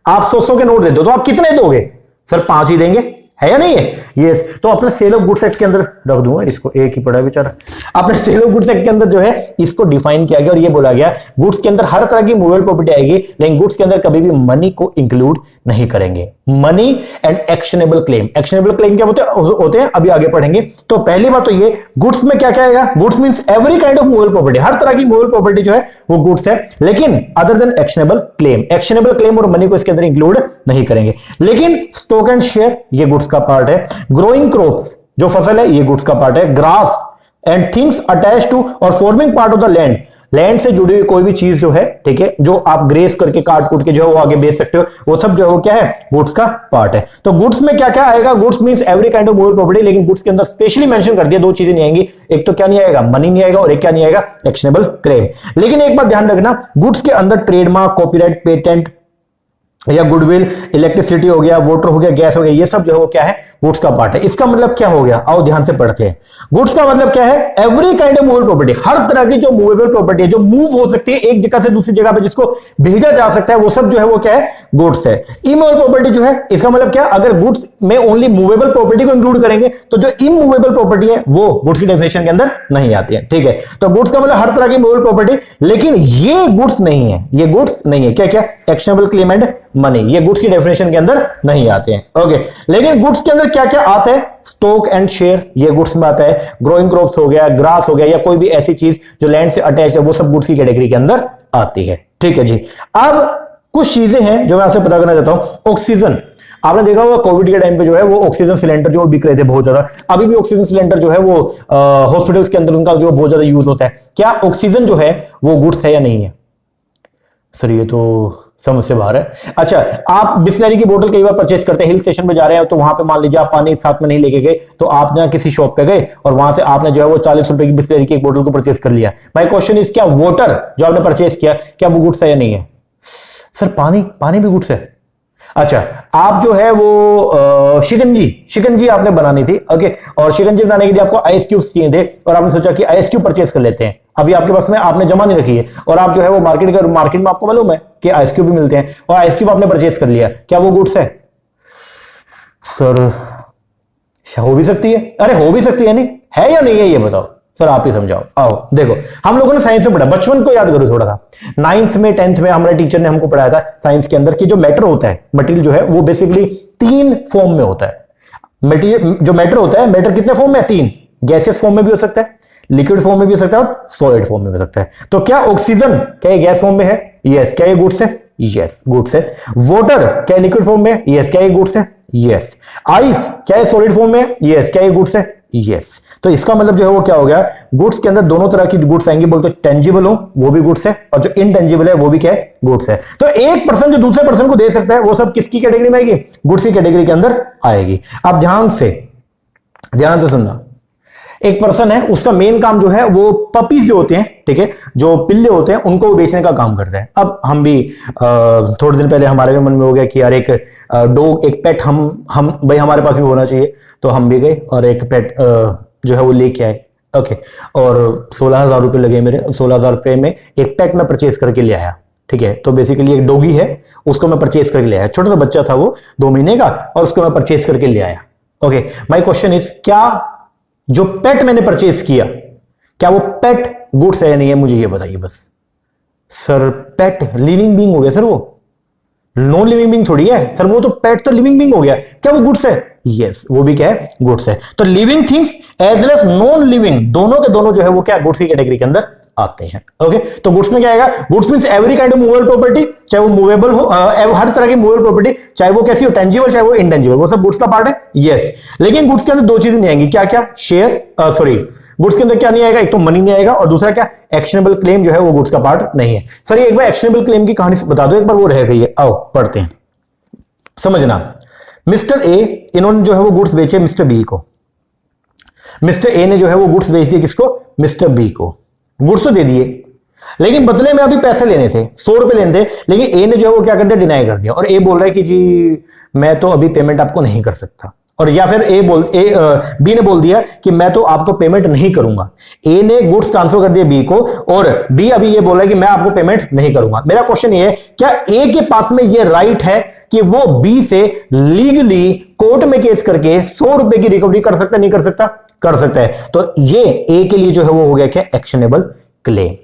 आप 100 के नोट दे दो तो आप कितने दोगे सर, 5 ही देंगे, है या नहीं है, यस। तो अपने सेल ऑफ गुड्स एक्ट के अंदर रख दूंगा इसको, एक ही पड़ा बेचारा। अपने सेल ऑफ गुड्स एक्ट के अंदर जो है इसको डिफाइन किया गया और ये बोला गया गुड्स के अंदर हर तरह की मूवेबल प्रॉपर्टी आएगी लेकिन गुड्स के अंदर कभी भी मनी को इंक्लूड नहीं करेंगे। Money and actionable claim, actionable claim क्या होते हैं अभी आगे पढ़ेंगे। तो पहली बात तो ये गुड्स में क्या क्या आएगा, goods means every kind of movable property, हर तरह की मूवेबल प्रॉपर्टी जो है वो गुड्स है, लेकिन other than actionable claim, actionable claim और मनी को इसके अंदर इंक्लूड नहीं करेंगे। लेकिन स्टॉक एंड शेयर ये गुड्स का पार्ट है, ग्रोइंग क्रॉप्स जो फसल है ये गुड्स का पार्ट है, grass and things attach to और forming part of the land, land से जुड़ी हुई कोई भी चीज जो है, ठीक है, जो आप ग्रेस करके काट कूट के जो है वो आगे बेच सकते हो, वो सब जो है वो क्या है, गुड्स का पार्ट है। तो गुड्स में क्या क्या आएगा, goods means every kind of movable property, लेकिन गुड्स के अंदर स्पेशली मेंशन कर दिया दो चीजें नहीं आएंगी, एक तो क्या नहीं आएगा, मनी नहीं आएगा, और एक क्या नहीं आएगा, एक्शनेबल क्लेम। लेकिन एक बात ध्यान रखना, गुड्स के अंदर ट्रेडमार्क, कॉपीराइट, पेटेंट या गुडविल, इलेक्ट्रिसिटी हो गया, वाटर हो गया, गैस हो गया, ये सब जो है वो क्या है, गुड्स का पार्ट है। इसका मतलब क्या हो गया, आओ ध्यान से पढ़ते हैं। गुड्स का मतलब क्या है, every kind of movable property, हर तरह की जो मूवेबल प्रॉपर्टी है जो मूव हो सकती है एक जगह से दूसरी जगह पे, जिसको भेजा जा सकता है, वो सब जो है वो क्या है, गुड्स है। इमूवेबल प्रॉपर्टी जो है, इसका मतलब क्या, अगर गुड्स में ओनली मूवेबल प्रॉपर्टी को इंक्लूड करेंगे तो जो इमूवेबल प्रॉपर्टी है वो गुड्स की डेफिनेशन के अंदर नहीं आती है, ठीक है। तो गुड्स का मतलब हर तरह की मूवेबल प्रॉपर्टी, लेकिन ये गुड्स नहीं है, ये गुड्स नहीं है, क्या क्या, एक्शनेबल क्लेम एंड मनी, ये गुड्स की डेफिनेशन के अंदर नहीं आते हैं, ओके। लेकिन गुड्स के अंदर क्या क्या आता है, स्टॉक एंड शेयर ये गुड्स में आता है, ग्रोइंग क्रॉप्स हो गया, ग्रास हो गया, या कोई भी ऐसी चीज जो लैंड से अटैच है, वो सब गुड्स की कैटेगरी के अंदर आती है, ठीक है जी। अब कुछ चीजें हैं जो मैं आपसे पता करना चाहता हूं। ऑक्सीजन, आपने देखा होगा कोविड के टाइम पे जो है वो ऑक्सीजन सिलेंडर जो बिक रहे थे बहुत ज्यादा, अभी भी ऑक्सीजन सिलेंडर जो है वो हॉस्पिटल्स के अंदर उनका जो बहुत ज्यादा यूज होता है। क्या ऑक्सीजन जो है वो गुड्स है या नहीं है सर, ये तो समझ से बाहर है। अच्छा, आप बिस्लरी की बोतल कई बार परचेस करते हैं, हिल स्टेशन पे जा रहे हैं तो वहां पे मान लीजिए आप पानी साथ में नहीं लेके गए, तो आप जहां किसी शॉप पे गए और वहां से आपने जो है वो 40 रुपए की बिस्लरी की एक बोतल को परचेस कर लिया। माय क्वेश्चन इज, क्या वाटर जो आपने परचेस किया क्या वो गुड्स है या नहीं है सर, पानी भी गुड्स है। अच्छा, आप जो है वो शिकंजी आपने बनानी थी, ओके, और शिकंजी बनाने के लिए आपको आइस क्यूब्स चाहिए थे और आपने सोचा कि आइस क्यूब परचेस कर लेते हैं। अभी आपके पास में आपने जमा नहीं रखी है और आप जो है वो मार्केट में आपको मालूम है कि आइस क्यूब भी मिलते हैं और आइस क्यूब आपने परचेस कर लिया, क्या वो गुड्स है सर? हो भी सकती है, अरे हो भी सकती है, नहीं है या नहीं है, ये बताओ सर, आप ही समझाओ। आओ देखो, हम लोगों ने साइंस में पढ़ा, बचपन को याद करो थोड़ा सा, 9th में 10th में हमारे टीचर ने हमको पढ़ाया था साइंस के अंदर कि जो मैटर होता है, मटेरियल जो है वो बेसिकली 3 फॉर्म में होता है। मटेरियल जो मैटर होता है, मैटर कितने फॉर्म में है, 3, गैसियस फॉर्म में भी हो सकता है, लिक्विड फॉर्म में भी हो सकता है और सॉलिड फॉर्म में हो सकता है। तो क्या ऑक्सीजन क्या ये गैस फॉर्म में है? यस। क्या ये गुड्स है? यस, गुड्स है। वाटर क्या लिक्विड फॉर्म में? यस। क्या ये गुड्स है? यस। आइस क्या है सॉलिड फॉर्म में? यस। क्या ये गुड्स है? यस। तो इसका मतलब जो है वो क्या हो गया, गुड्स के अंदर दोनों तरह की गुड्स आएंगी, बोलते टेंजिबल हो वो भी गुड्स है, और जो इनटेंजिबल है वो भी क्या है? गुड्स है। तो एक पर्सन जो दूसरे पर्सन को दे सकता है वो सब किसकी कैटेगरी में आएगी? गुड्स की कैटेगरी के अंदर आएगी। अब ध्यान से सुनना, एक पर्सन है, उसका मेन काम जो है वो पपीज जो होते हैं, ठीक है, जो पिल्ले होते हैं उनको बेचने का काम करता है। अब हम भी थोड़े दिन पहले हमारे भी मन में हो गया कि यार एक डॉग, एक पेट हम भाई हमारे पास भी होना चाहिए, तो हम भी गए और एक पेट जो है वो लेके आए। ओके, और 16,000 रुपये लगे मेरे। 16,000 रुपये में एक पेट में परचेज करके ले आया, ठीक है। तो बेसिकली एक डॉगी है, उसको मैं परचेज करके ले आया, छोटा सा बच्चा था वो 2 महीने का, और उसको मैं परचेज करके ले आया। ओके, माय क्वेश्चन इज, क्या जो पेट मैंने परचेज किया क्या वो पेट गुड्स है या नहीं है? मुझे ये बताइए बस। सर पेट लिविंग बीइंग हो गया सर, वो नॉन लिविंग बीइंग थोड़ी है सर, वो तो पेट तो लिविंग बीइंग हो गया, क्या वो गुड्स है? यस, वो भी क्या है? गुड्स है। तो living things as well as non living दोनों के दोनों जो है वो क्या गुड्स की कैटेगरी के अंदर आते हैं। ओके, तो गुड्स में क्या आएगा? Goods means every kind of movable property, चाहे वो मूवेबल हो, हर तरह की मूवेबल प्रॉपर्टी, चाहे वो कैसी हो, टेंजिबल चाहे वो इंटेंजिबल, वो सब गुड्स का पार्ट है। यस, लेकिन गुड्स के अंदर 2 चीजें नहीं आएंगी, क्या क्या? शेयर, सॉरी, गुड्स के अंदर क्या नहीं आएगा? एक तो मनी नहीं आएगा, और दूसरा क्या? एक्शनेबल क्लेम जो है वो गुड्स का पार्ट नहीं है। सर एक बार एक्शनेबल क्लेम की कहानी बता दो एक बार, वो रह गई है, आओ पढ़ते हैं, समझना। मिस्टर ए, इन्होंने जो है वो गुड्स बेचे मिस्टर बी को। मिस्टर ए ने जो है वो गुड्स बेच दिए किसको? मिस्टर बी को। गुड्स तो दे दिए, लेकिन बदले में अभी पैसे लेने थे, 100 रुपए लेने थे, लेकिन ए ने जो है वो क्या कर दिया? डिनाई कर दिया, और ए बोल रहा है कि जी मैं तो अभी पेमेंट आपको नहीं कर सकता, और या फिर बी ने बोल दिया कि मैं तो आपको पेमेंट नहीं करूंगा। ए ने गुड्स ट्रांसफर कर दिया बी को, और बी अभी ये बोल रहा है कि मैं आपको पेमेंट नहीं करूंगा। मेरा क्वेश्चन ये है, क्या ए के पास में ये राइट है कि वो बी से लीगली कोर्ट में केस करके 100 रुपए की रिकवरी कर सकता है? नहीं कर सकता? कर सकता है। तो ये ए के लिए जो है वो हो गया क्या? Actionable claim.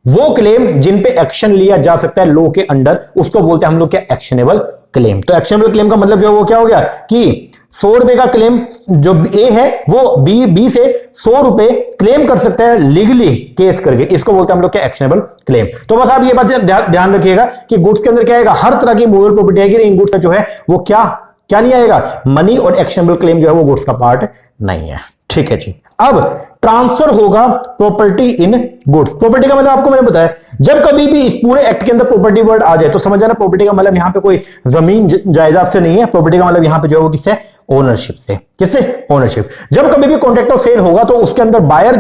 वो क्लेम जिन पे एक्शन लिया जा सकता है लॉ के अंडर, उसको बोलते हैं हम लोग क्या? Actionable claim. तो एक्शनेबल क्लेम का मतलब जो है वो क्या हो गया कि 100 रुपए का क्लेम जो ए है वो बी से 100 रुपए क्लेम कर सकता है लीगली केस करके, इसको बोलते हैं हम लोग क्या? Actionable claim. तो बस आप ये बात ध्यान रखिएगा कि गुड्स के अंदर क्या आएगा? हर तरह की मूवेबल प्रॉपर्टी आएगी, इन गुड्स जो है वो क्या नहीं आएगा? मनी और एक्शनेबल क्लेम जो है वो गुड्स का पार्ट नहीं है। ठीक है जी। अब ट्रांसफर होगा प्रॉपर्टी इन गुड्स। प्रॉपर्टी का मतलब आपको मैंने बताया, जब कभी भी इस पूरे एक्ट के अंदर प्रॉपर्टी वर्ड आ जाए तो समझ जाना प्रॉपर्टी का मतलब यहां पे कोई जमीन जायदाद से नहीं है। प्रॉपर्टी का मतलब यहां पे जो है वो किससे? ओनरशिप से। किससे? ओनरशिप। जब कभी भी कॉन्ट्रैक्ट ऑफ सेल होगा तो उसके अंदर बायर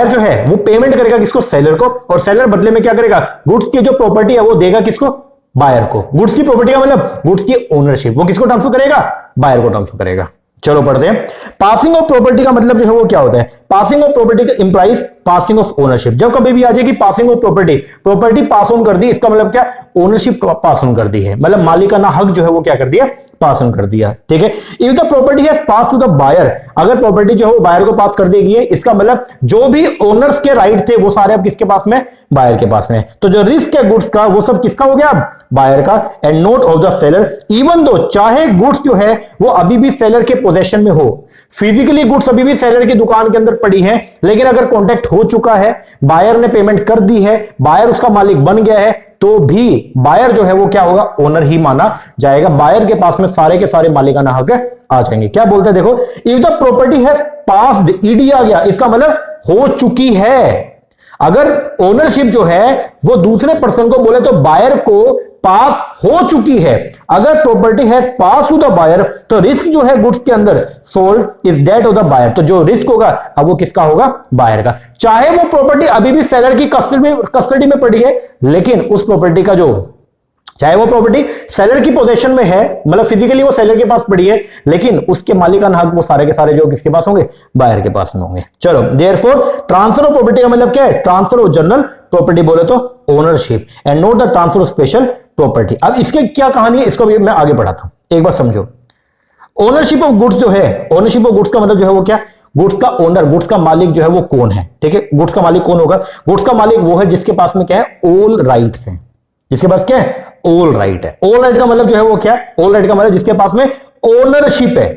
जो है वो पेमेंट करेगा किसको? सेलर को, और सेलर बदले में क्या करेगा? गुड्स की जो प्रॉपर्टी है वो देगा किसको? बायर को। गुड्स की प्रॉपर्टी का मतलब गुड्स की ओनरशिप, वो किसको ट्रांसफर करेगा? बायर को ट्रांसफर करेगा। चलो पढ़ते हैं। पासिंग ऑफ प्रॉपर्टी का मतलब जो है वो क्या होता है? पासिंग ऑफ प्रॉपर्टी का इंप्लाइज पासिंग ऑफ ओनरशिप। जब कभी भी आ जाएगी passing of property pass on कर दी, इसका मतलब क्या? ओनरशिप पास ऑन कर दी है, मतलब मालिकाना हक जो है वो क्या कर दिया? पास ऑन कर दिया। ठीक है। If the property has pass to the buyer, अगर प्रॉपर्टी जो है वो बायर को पास कर दी गई है, इसका मतलब जो भी ओनर्स के राइट थे वो सारे अब किसके पास में? बायर के पास में। तो जो रिस्क है गुड्स का वो सब किसका हो गया? अब बायर का। And note of the seller, even though चाहे गुड्स जो है वो अभी भी सेलर के पोजेशन में हो, फिजिकली गुड्स अभी भी सेलर की दुकान के अंदर पड़ी है, लेकिन अगर कॉन्ट्रैक्ट हो चुका है, बायर ने पेमेंट कर दी है, बायर उसका मालिक बन गया है, तो भी बायर जो है वो क्या होगा? ओनर ही माना जाएगा। बायर के पास में सारे के सारे मालिकाना हक आ जाएंगे। क्या बोलते हैं देखो, if the property has passed, ED आ गया, इसका मतलब हो चुकी है। अगर ओनरशिप जो है वो दूसरे पर्सन को बोले तो बायर को पास हो चुकी है। अगर property has pass to the buyer तो रिस्क जो है गुड्स के अंदर sold is that of the buyer, तो जो रिस्क होगा अब वो किसका होगा? बायर का। चाहे वो प्रॉपर्टी अभी भी सेलर की कस्टडी में पड़ी है, लेकिन उस प्रॉपर्टी का जो, चाहे वो प्रॉपर्टी सेलर की पोजीशन में है, मतलब फिजिकली वो सेलर के पास पड़ी है, लेकिन उसके मालिकाना हक वो सारे के सारे जो किसके पास होंगे? बायर के पास में होंगे। चलो, देयरफॉर ट्रांसफर ऑफ प्रॉपर्टी का मतलब क्या है? ट्रांसफर ऑफ जनरल प्रॉपर्टी बोले तो ownership, and note the transfer of special property. अब इसके क्या कहानी है इसको भी मैं आगे बढ़ाता हूं, एक बार समझो। ओनरशिप ऑफ गुड्स जो है, ओनरशिप ऑफ गुड्स का मतलब जो है वो क्या? गुड्स का ओनर, गुड्स का मालिक जो है वो कौन है? ठीक है, गुड्स का मालिक कौन होगा? गुड्स का मालिक वो है जिसके पास में क्या है? ऑल राइट्स हैं। जिसके पास क्या है? ऑल राइट है। ऑल राइट का मतलब जो है वो क्या है? ऑल राइट का मतलब जिसके पास में ओनरशिप है।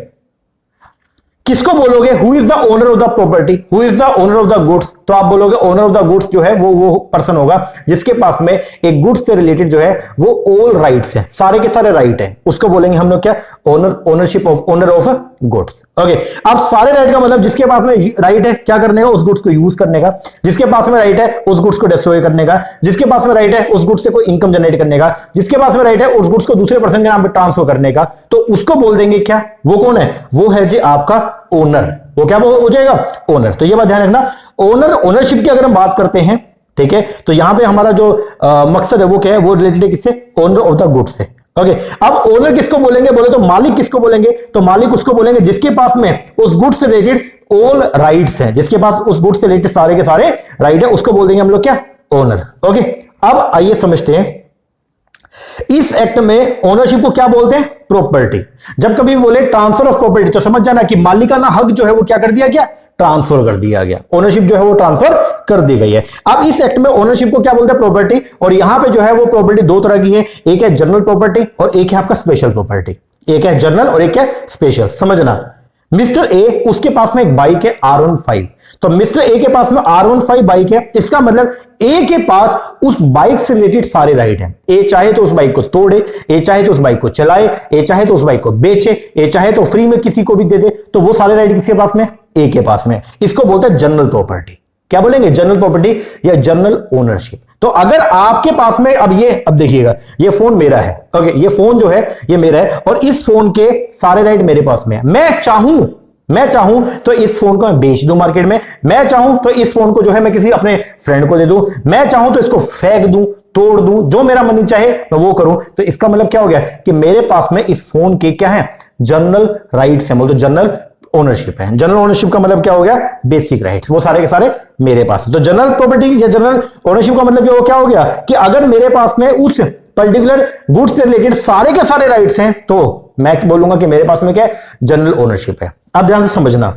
किसको बोलोगे? Who is the owner of the property, who is the owner of the goods? तो आप बोलोगे ओनर ऑफ द गुड्स जो है वो पर्सन होगा जिसके पास में एक गुड्स से रिलेटेड जो है वो ऑल राइट्स है, सारे के सारे राइट है, उसको बोलेंगे हम लोग क्या? Ownership of, owner of goods. Okay, अब सारे राइट का मतलब जिसके पास में राइट है क्या करने का? उस गुड्स को यूज करने का, जिसके पास में राइट है उस गुड्स को डिस्ट्रॉय करने का, जिसके पास में राइट है उस गुड्स से कोई इनकम जनरेट करने का, जिसके पास में राइट है उस गुड्स को दूसरे पर्सन के नाम पे ट्रांसफर करने का, तो उसको बोल देंगे क्या? वो कौन है? वो है जी आपका ओनर। वो क्या हो जाएगा? ओनर। तो ये बात ध्यान रखना, ओनरशिप की अगर हम बात करते हैं, ठीक है, तो यहां पे हमारा जो मकसद है वो क्या है? वो रिलेटेड है किससे? ओनर ऑफ द गुड्स से। ओके, अब ओनर किसको बोलेंगे? बोले तो मालिक किसको बोलेंगे? तो मालिक उसको बोलेंगे जिसके पास में उस गुड्स से रिलेटेड ऑल राइट्स हैं, जिसके पास उस गुड्स से रिलेटेड सारे के सारे राइट है, उसको बोल देंगे हम लोग क्या? ओनर। ओके, अब आइए समझते हैं इस एक्ट में ओनरशिप को क्या बोलते हैं? प्रॉपर्टी। जब कभी बोले ट्रांसफर ऑफ प्रॉपर्टी तो समझ जाना कि मालिकाना हक जो है वो क्या कर दिया गया? ट्रांसफर कर दिया गया। ओनरशिप जो है वो ट्रांसफर कर दी गई है। अब इस एक्ट में ओनरशिप को क्या बोलते हैं? प्रॉपर्टी। और यहां पे जो है वो प्रॉपर्टी दो तरह की है, एक है जनरल प्रॉपर्टी और एक है आपका स्पेशल प्रॉपर्टी। एक है जनरल और एक है स्पेशल। समझना, मिस्टर ए उसके पास में एक बाइक है R15, तो मिस्टर ए के पास में R15 बाइक है, इसका मतलब ए के पास उस बाइक से रिलेटेड सारे राइट हैं। ए चाहे तो उस बाइक को तोड़े, ए चाहे तो उस बाइक को चलाए, ए चाहे तो उस बाइक को बेचे, ए चाहे तो फ्री में किसी को भी दे दे, तो वो सारे राइट किसके पास में? ए के पास में। इसको बोलते हैं जनरल प्रॉपर्टी। क्या बोलेंगे? जनरल प्रॉपर्टी या जनरल ओनरशिप। तो अगर आपके पास में अब देखिएगा, ये फोन मेरा है। ओके, ये फोन जो है ये मेरा है और इस फोन के सारे राइट मेरे पास में है। मैं चाहूं तो इस फोन को मैं बेच दूं मार्केट में, मैं चाहूं तो इस फोन को जो है मैं किसी अपने फ्रेंड को दे दूं, मैं चाहूं तो इसको फेंक दूं, तोड़ दूं, जो मेरा मन चाहे मैं वो करूं। तो इसका मतलब क्या हो गया कि मेरे पास में इस फोन के क्या है? जनरल राइट्स हैं, मतलब जनरल ओनरशिप है। जनरल ओनरशिप का मतलब क्या हो गया? बेसिक राइट्स, वो सारे के सारे मेरे पास। तो जनरल प्रॉपर्टी या जनरल ओनरशिप का मतलब जो क्या हो गया कि अगर मेरे पास में उस पर्टिकुलर गुड्स से रिलेटेड सारे के सारे राइट्स हैं तो मैं बोलूंगा कि मेरे पास में क्या है? जनरल ओनरशिप है। अब ध्यान से समझना,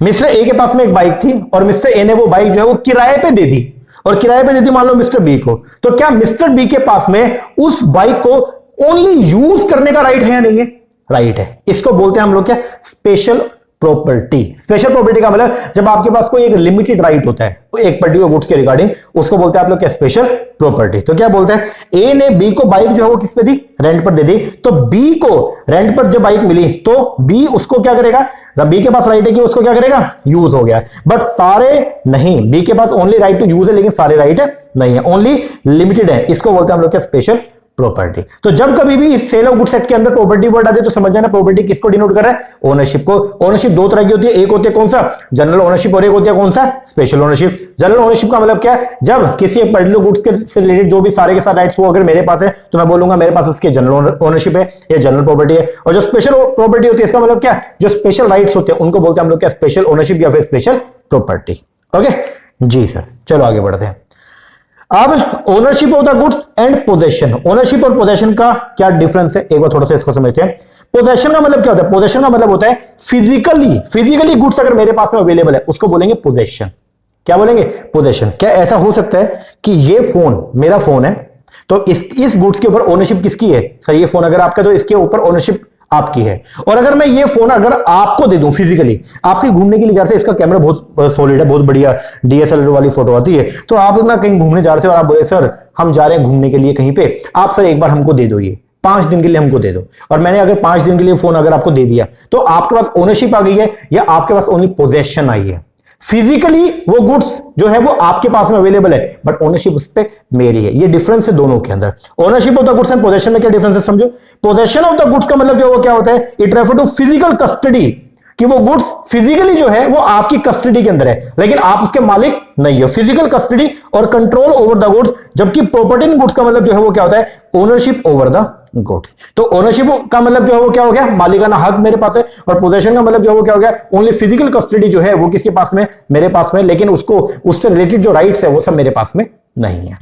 मिस्टर ए के पास में एक बाइक थी और मिस्टर ए ने वो बाइक जो है वो किराए पे दे दी, और किराए पे दे दी मान लो मिस्टर बी को, तो क्या मिस्टर बी के पास में उस बाइक को ओनली यूज करने का राइट है या नहीं है? राइट है। इसको बोलते हैं हम लोग क्या? Special property. स्पेशल प्रॉपर्टी का मतलब जब आपके पास कोई एक लिमिटेड राइट होता है एक पर्टिकुलर गुड्स के रिगार्डिंग, उसको बोलते हैं आप लोग क्या? Special property. तो क्या बोलते हैं? ए ने बी को बाइक जो है वो किस पे दी? रेंट पर दे दी। तो बी को रेंट पर जब बाइक मिली तो बी उसको क्या करेगा? बी के पास राइट है कि उसको क्या करेगा? यूज हो गया। बट सारे नहीं, बी के पास ओनली राइट टू यूज है लेकिन सारे राइट नहीं है, ओनली लिमिटेड है। इसको बोलते हैं हम लोग क्या? Special property. तो जब कभी भी इस सेल ऑफ गुड्स एक्ट के अंदर प्रॉपर्टी वर्ड आ जाए तो समझ जाना प्रॉपर्टी किसको डिनोट कर रहा है? ओनरशिप को। ओनरशिप दो तरह की होती है, एक होती है कौन सा? जनरल ओनरशिप, और एक होती है कौन सा? Special ownership. जनरल ओनरशिप का मतलब क्या है? जब किसी एक पर्टिकुलर गुड्स के से रिलेटेड जो भी सारे के सारे राइट्स वो अगर मेरे पास है तो मैं बोलूंगा मेरे पास उसके जनरल ओनरशिप है या जनरल प्रॉपर्टी है। और जो स्पेशल प्रॉपर्टी होती है इसका मतलब क्या? जो स्पेशल राइट्स होते हैं उनको बोलते हैं हम लोग क्या? स्पेशल ओनरशिप या फिर स्पेशल प्रॉपर्टी। ओके जी सर, चलो आगे बढ़ते हैं। अब ownership of the goods and possession. Ownership और पोजेशन का क्या डिफरेंस है एक बार थोड़ा सा इसको समझते हैं। पोजेशन का मतलब क्या होता है? पोजेशन का मतलब होता है फिजिकली गुड्स अगर मेरे पास में अवेलेबल है उसको बोलेंगे पोजेशन। क्या बोलेंगे? पोजेशन। क्या ऐसा हो सकता है कि ये फोन मेरा फोन है तो इस गुड्स के ऊपर ओनरशिप किसकी है? सर ये फोन अगर आपका तो इसके ऊपर ओनरशिप आपकी है। और अगर मैं ये फोन अगर आपको दे दूं फिजिकली, आपके घूमने के लिए जा रहे हैं, इसका कैमरा बहुत सॉलिड है, बहुत बढ़िया DSLR वाली फोटो आती है, तो आप ना कहीं घूमने जा रहे थे और आप बोले सर हम जा रहे हैं घूमने के लिए कहीं पे, आप सर एक बार हमको दे दो, ये 5 दिन के लिए हमको दे दो। और मैंने अगर 5 दिन के लिए फोन अगर आपको दे दिया तो आपके पास ओनरशिप आ गई है या आपके पास ओनली पोजेशन आई है? फिजिकली वो गुड्स जो है वो आपके पास में अवेलेबल है बट ओनरशिप उस पे मेरी है। ये डिफरेंस है दोनों के अंदर। Ownership of the goods and possession में क्या डिफरेंस है समझो। पोजेशन ऑफ द गुड्स का मतलब जो वो क्या होता है? It refer to physical custody, कि वो गुड्स फिजिकली जो है वो आपकी कस्टडी के अंदर है लेकिन आप उसके मालिक नहीं हो। फिजिकल कस्टडी और कंट्रोल ओवर द गुड्स। जबकि प्रॉपर्टी इन गुड्स का मतलब जो है वो क्या होता है? Ownership over the goods. तो ओनरशिप का मतलब जो है वो क्या हो गया? मालिकाना हक मेरे पास है। और पोजेशन का मतलब जो है वो क्या हो गया? ओनली फिजिकल कस्टडी जो है वो किसके पास में? मेरे पास में, लेकिन उसको उससे रिलेटेड जो राइट्स है वो सब मेरे पास में नहीं है।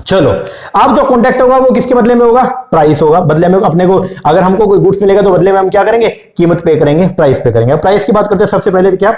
चलो, अब जो कॉन्ट्रैक्ट होगा वो किसके बदले में होगा? प्राइस होगा। बदले में अपने को अगर हमको कोई गुड्स मिलेगा तो बदले में हम क्या करेंगे? कीमत पे करेंगे, प्राइस पे करेंगे। प्राइस की बात करते हैं सबसे पहले क्या?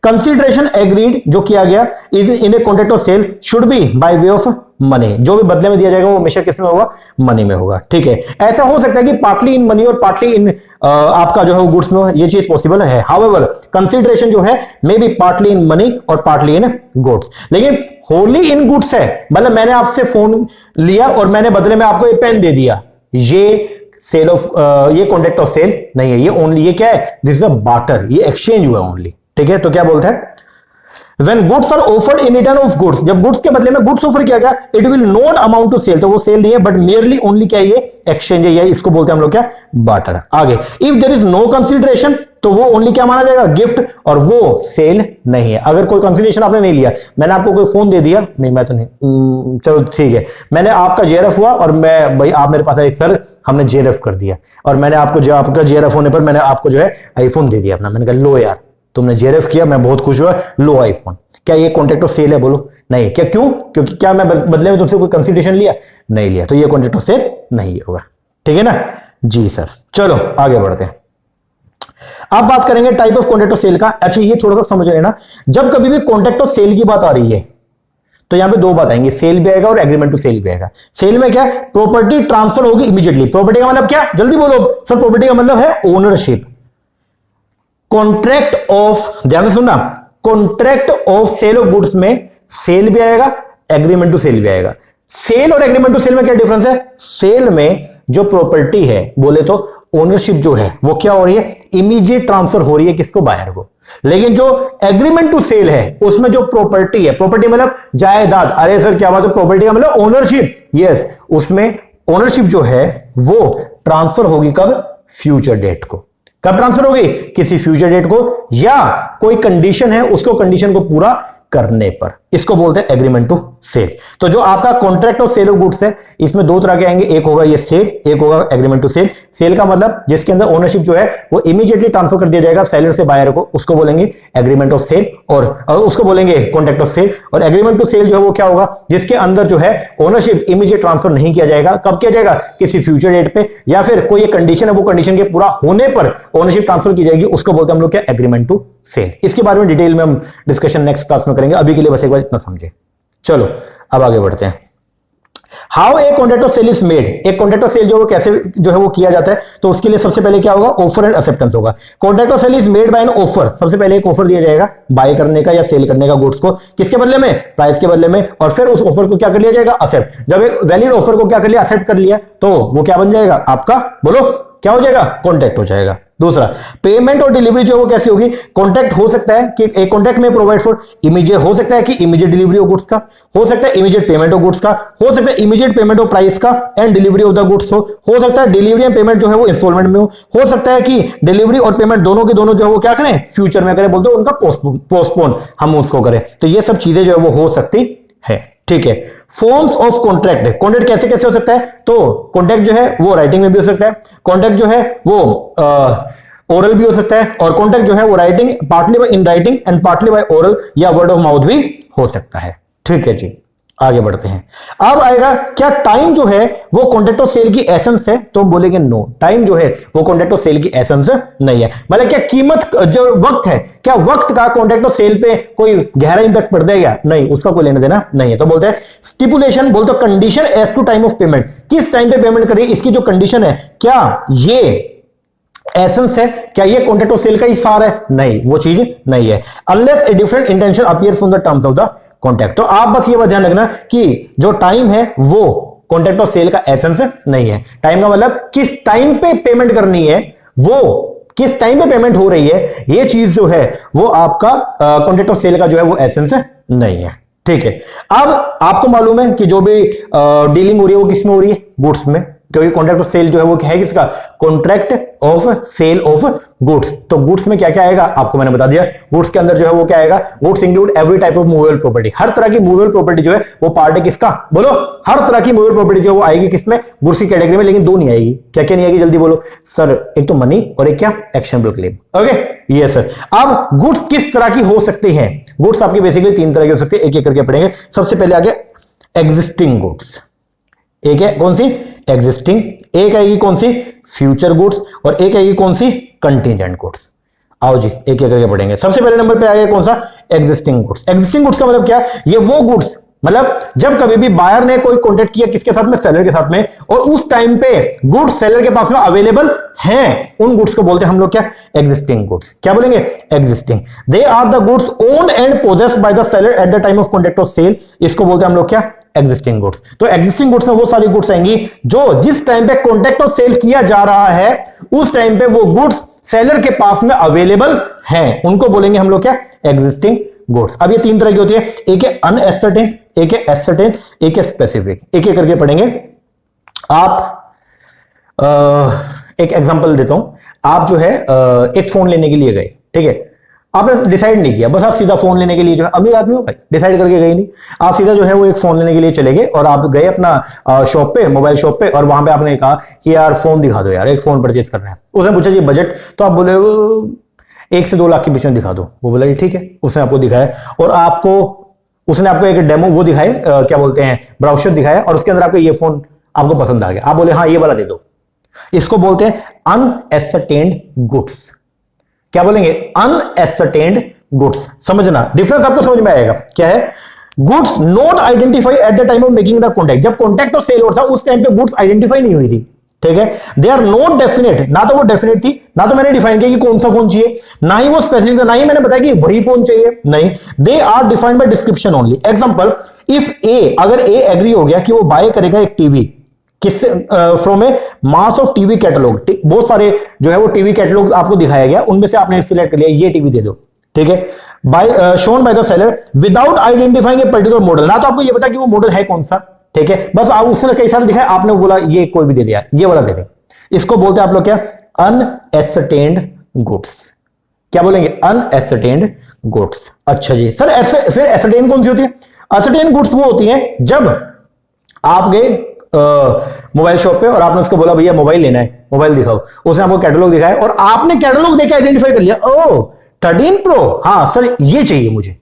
कंसीडरेशन एग्रीड जो किया गया in a contract of sale should be by way of money, जो भी बदले में दिया जाएगा वो हमेशा किस में होगा, मनी में होगा। ठीक है, ऐसा हो सकता है कि पार्टली इन मनी और पार्टली इन आपका जो है वो गुड्स में, ये चीज पॉसिबल है। हाउएवर कंसीडरेशन जो है may be partly in money और पार्टली इन गुड्स, लेकिन होली इन गुड्स है, मतलब मैंने आपसे फोन लिया और मैंने बदले में आपको ये पेन दे दिया, ये सेल ऑफ ये कॉन्ट्रैक्ट ऑफ सेल नहीं है, ये ओनली, ये क्या है, दिस इज अ बार्टर, ये एक्सचेंज हुआ ओनली। ठीक है, तो क्या बोलते हैं, When goods are offered in return of goods, जब गुड्स के बदले में गुड्स ऑफर किया गया, it will not amount to sale, तो वो सेल नहीं है, बट मेयरली ओनली क्या है, ये एक्सचेंज है, इसको बोलते हैं हम लोग क्या, बार्टर। आगे, if there is no consideration, तो वो ओनली क्या माना जाएगा, गिफ्ट, और वो सेल नहीं है। अगर कोई कंसीडरेशन आपने नहीं लिया, मैंने आपको कोई फोन दे दिया, नहीं मैं तो नहीं, चलो ठीक है, मैंने आपका जेआरएफ हुआ और मैं भाई आप मेरे पास आए, सर हमने जेआरएफ कर दिया, और मैंने आपको जो आपका जेआरएफ होने पर मैंने आपको जो है आईफोन दे दिया अपना, मैंने कहा लो यार तुमने जेआरएफ किया, मैं बहुत खुश हुआ, लो आईफोन, क्या ये कॉन्ट्रैक्ट ऑफ सेल है, बोलो नहीं, क्या क्यों, क्योंकि क्या मैं बदले में तुमसे कोई कंसीडरेशन लिया, नहीं लिया, तो ये कॉन्ट्रैक्ट ऑफ सेल नहीं होगा। ठीक है ना जी सर, चलो आगे बढ़ते हैं। अब बात करेंगे type of contract of sale का। अच्छा ये थोड़ा सा समझ लेना, जब कभी भी कॉन्ट्रैक्ट ऑफ सेल की बात आ रही है तो यहां पे दो बात आएंगी, सेल भी आएगा और एग्रीमेंट टू सेल भी आएगा। सेल में क्या, प्रॉपर्टी ट्रांसफर होगी इमीडिएटली। प्रॉपर्टी का मतलब क्या, जल्दी बोलो सर, प्रॉपर्टी का मतलब है ओनरशिप। कॉन्ट्रैक्ट ऑफ, ध्यान से सुनना, contract of sale of goods में सेल भी आएगा, एग्रीमेंट टू सेल भी आएगा। सेल और एग्रीमेंट टू सेल में क्या डिफरेंस है, सेल में जो प्रॉपर्टी है, बोले तो ओनरशिप जो है वो क्या हो रही है, इमीडिएट ट्रांसफर हो रही है किसको, बायर को। लेकिन जो एग्रीमेंट टू सेल है उसमें जो प्रॉपर्टी है, प्रॉपर्टी मतलब जायदाद, अरे सर क्या बात है, प्रॉपर्टी का मतलब ओनरशिप, यस, उसमें ओनरशिप जो है वो ट्रांसफर होगी कब, फ्यूचर डेट को। कब ट्रांसफर होगी, किसी फ्यूचर डेट को, या कोई कंडीशन है उसको, कंडीशन को पूरा करने पर, इसको बोलते हैं एग्रीमेंट टू सेल। तो जो आपका contract of sale of goods है, इसमें दो तरह के आएंगे, एक होगा ये सेल, एक होगा एग्रीमेंट टू सेल। सेल का मतलब जिसके अंदर ओनरशिप जो है वो इमीडिएटली ट्रांसफर कर दिया जाएगा सेलर से बायर को, उसको बोलेंगे एग्रीमेंट ऑफ सेल, और उसको बोलेंगे कॉन्ट्रैक्ट ऑफ सेल। और एग्रीमेंट टू सेल जो है वो क्या होगा, जिसके अंदर जो है ओनरशिप इमीडिएट ट्रांसफर नहीं किया जाएगा। कब किया जाएगा, किसी फ्यूचर डेट पे, या फिर कोई कंडीशन है, वो कंडीशन के पूरा होने पर ओनरशिप ट्रांसफर की जाएगी, उसको बोलते हैं हम लोग क्या, एग्रीमेंट टू सेल। इसके बारे में डिटेल में हम डिस्कशन नेक्स्ट क्लास में करेंगे, अभी के लिए बस एक बार इतना समझे। चलो अब आगे बढ़ते हैं। How a contract of sale is made, एक कॉन्ट्रैक्ट ऑफ सेल जो कैसे जो है वो किया जाता है, तो उसके लिए सबसे पहले क्या होगा, ऑफर एंड एक्सेप्टेंस होगा। Contract of sale is made by an offer, सबसे पहले एक ऑफर दिया जाएगा बाय करने का या सेल करने का गुड्स को, किसके बदले में, प्राइस के बदले में, और फिर उस ऑफर को क्या कर लिया जाएगा, एक्सेप्ट। जब एक वैलिड ऑफर को क्या कर लिया, एक्सेप्ट कर लिया, तो वो क्या बन जाएगा आपका, बोलो क्या हो जाएगा, कॉन्ट्रैक्ट हो जाएगा। दूसरा, पेमेंट और डिलीवरी जो है वो कैसी होगी, कॉन्ट्रैक्ट हो सकता है कि एक कॉन्ट्रैक्ट में प्रोवाइड फॉर इमीडिएट, हो सकता है कि इमीडिएट डिलीवरी ऑफ गुड्स का, हो सकता है इमीडिएट पेमेंट ऑफ गुड्स का, हो सकता है इमीडिएट पेमेंट ऑफ प्राइस का and delivery of the goods हो सकता है डिलीवरी एंड पेमेंट जो है वो इंस्टॉलमेंट में हो सकता है कि डिलीवरी और पेमेंट दोनों के दोनों जो है वो क्या करें, फ्यूचर में करें, बोलते हैं उनका पोस्टपोन हम उसको करें। तो ये सब चीजें जो है वो हो सकती है। ठीक है, फॉर्म्स ऑफ कॉन्ट्रैक्ट, कॉन्ट्रैक्ट कैसे कैसे हो सकता है, तो कॉन्ट्रैक्ट जो है वो राइटिंग में भी हो सकता है, कॉन्ट्रैक्ट जो है वो ओरल भी हो सकता है, और कॉन्ट्रैक्ट जो है वो writing, partly bye in writing and partly by oral या वर्ड ऑफ माउथ भी हो सकता है। ठीक है जी, आगे बढ़ते हैं। अब आएगा क्या टाइम जो है वो कॉन्ट्रैक्ट ऑफ सेल की एसेंस है, तो हम बोलेंगे नो, टाइम जो है वो कॉन्ट्रैक्ट ऑफ सेल की एसेंस नहीं है। मतलब क्या कीमत जो वक्त है, क्या वक्त का कॉन्ट्रैक्ट ऑफ सेल पे कोई गहरा इंपैक्ट पड़ जाएगा, नहीं, उसका कोई लेना देना नहीं है। तो बोलते हैं स्टिपुलेशन, बोलते condition as to time of payment, किस टाइम पे पेमेंट करिए, इसकी जो कंडीशन है, क्या ये एसेंस है, क्या ये कॉन्ट्रैक्ट ऑफ सेल का ही सार है, नहीं, वो चीज नहीं है। Unless a different intention appears from the terms of the contract. तो आप बस ये बात ध्यान रखना कि जो टाइम है वो कॉन्ट्रैक्ट ऑफ सेल का एसेंस नहीं है। टाइम का मतलब किस टाइम पे पेमेंट करनी है, वो किस टाइम पे पेमेंट हो रही है, ये चीज जो है वो आपका कॉन्ट्रैक्ट ऑफ सेल का जो है वो एसेंस नहीं है। ठीक है, अब आपको मालूम है कि जो भी डीलिंग हो रही है वो किस में हो रही है, गुड्स में, क्योंकि कॉन्ट्रैक्ट ऑफ सेल जो है वो है किसका, contract of sale of goods. तो गुड्स में क्या क्या आएगा आपको मैंने बता दिया, गुड्स के अंदर जो है वो क्या आएगा, goods include every type of movable property, हर तरह की मूवेबल प्रॉपर्टी जो है वो पार्ट है किसका, बोलो, हर तरह की मूवेबल प्रॉपर्टी जो है वो आएगी किसमें, गुड्स की कैटेगरी में, लेकिन दो नहीं आएगी। क्या क्या नहीं आएगी, जल्दी बोलो सर, एक तो मनी और एक क्या, एक्शनेबल क्लेम। ओके ये सर। अब गुड्स किस तरह की हो सकती हैं, गुड्स आपकी बेसिकली तीन तरह की हो सकती है, एक एक करके पढ़ेंगे। सबसे पहले आगे एग्जिस्टिंग गुड्स, एक है कौन सी, एग्जिस्टिंग, एक आएगी कौन सी, फ्यूचर गुड्स, और एक आएगी कौन सी, कंटीजेंट गुड्स। आओ जी एक एक करके पढ़ेंगे। सबसे पहले नंबर पे आएगा कौन सा, एग्जिस्टिंग गुड्स। एग्जिस्टिंग गुड्स का मतलब क्या, ये वो गुड्स मतलब जब कभी भी बायर ने कोई कॉन्टेक्ट किया किसके साथ में, सेलर के साथ में, और उस टाइम पे गुड्स सेलर के पास में अवेलेबल हैं, उन गुड्स को बोलते हैं हम लोग क्या, एग्जिस्टिंग गुड्स। क्या बोलेंगे, existing. They are the goods owned and possessed by the seller at the time of contract of sale, इसको बोलते हैं हम लोग क्या, एग्जिस्टिंग गुड्स। तो एग्जिस्टिंग गुड्स में वो सारी गुड्स आएंगी जो जिस टाइम पे कॉन्ट्रैक्ट ऑफ सेल किया जा रहा है उस टाइम पे वो गुड्स सेलर के पास में अवेलेबल हैं, उनको बोलेंगे हम लोग क्या, एग्जिस्टिंग गुड्स। अब ये तीन तरह की होती है, एक है अनएसर्टेन, एक है एसर्टेन, एक है स्पेसिफिक। एक एक करके पढ़ेंगे। आप एक एग्जांपल देता हूं। आप जो है एक फोन लेने के लिए गए, ठीक है, आपने डिसाइड नहीं किया, बस आप सीधा फोन लेने के लिए, जो है अमीर आदमी हो भाई, डिसाइड करके गए नहीं, आप सीधा जो है वो एक फोन लेने के लिए चले गए और आप गए अपना शॉप पे, मोबाइल शॉप पे, और वहां पे आपने कहा कि यार फोन दिखा दो यार, एक फोन परचेज करना है। उसने पूछा जी बजट, तो आप बोले 1 से 2 लाख के बीच में दिखा दो। वो बोला ठीक है, उसने आपको दिखाया और उसने आपको एक डेमो वो दिखाए, क्या बोलते हैं, ब्राउशर दिखाया, और उसके अंदर आपको ये फोन आपको पसंद आ गया। आप बोले हाँ ये वाला दे दो। इसको बोलते हैं अनएसर्टेन्ड गुड्स। क्या बोलेंगे, अनएसर्टेन्ड गुड्स। समझना डिफरेंस, आपको समझ में आएगा क्या है। Goods not identify eight the time of making the contract, जब कॉन्ट्रैक्ट ऑफ सेल हो रहा था उस टाइम पे गुड्स आइडेंटिफाई नहीं हुई थी, ठीक है। दे आर नॉट डेफिनेट, ना तो वो डेफिनेट थी, ना तो मैंने डिफाइन किया कि कौन सा फोन चाहिए, ना ही वो स्पेसिफिक था, ना ही मैंने बताया कि वही फोन चाहिए, नहीं। They are defined by description only. Example, if A, अगर ए एग्री हो गया कि वो बाय करेगा एक टीवी, किससे, from A mass of TV catalogue, बहुत सारे जो है वो टीवी कैटलॉग आपको दिखाया गया, उनमें से आपने सिलेक्ट कर लिया ये टीवी दे दो, ठीक है, by shown by the seller without identifying a particular model, ना तो आपको ये पता कि वो मॉडल है कौन सा, ठीक है, बस आप उसने कई सारे दिखाए, आपने बोला ये कोई भी दे दिया, ये वाला दे दे। इसको बोलते हैं आप लोग क्या, अनएसर्टेन्ड गुड्स। क्या बोलेंगे, अनएसर्टेन्ड गुड्स। अच्छा जी सर, फिर एसर्टेन कौन सी होती है? असर्टेन गुड्स वो होती हैं जब आप गए मोबाइल शॉप पे और आपने उसको बोला भैया मोबाइल लेना है, मोबाइल दिखाओ, उसने आपको कैटलॉग दिखाया और आपने कैटलॉग देके आइडेंटिफाई कर लिया, ओ 13 प्रो, हाँ सर ये चाहिए मुझे।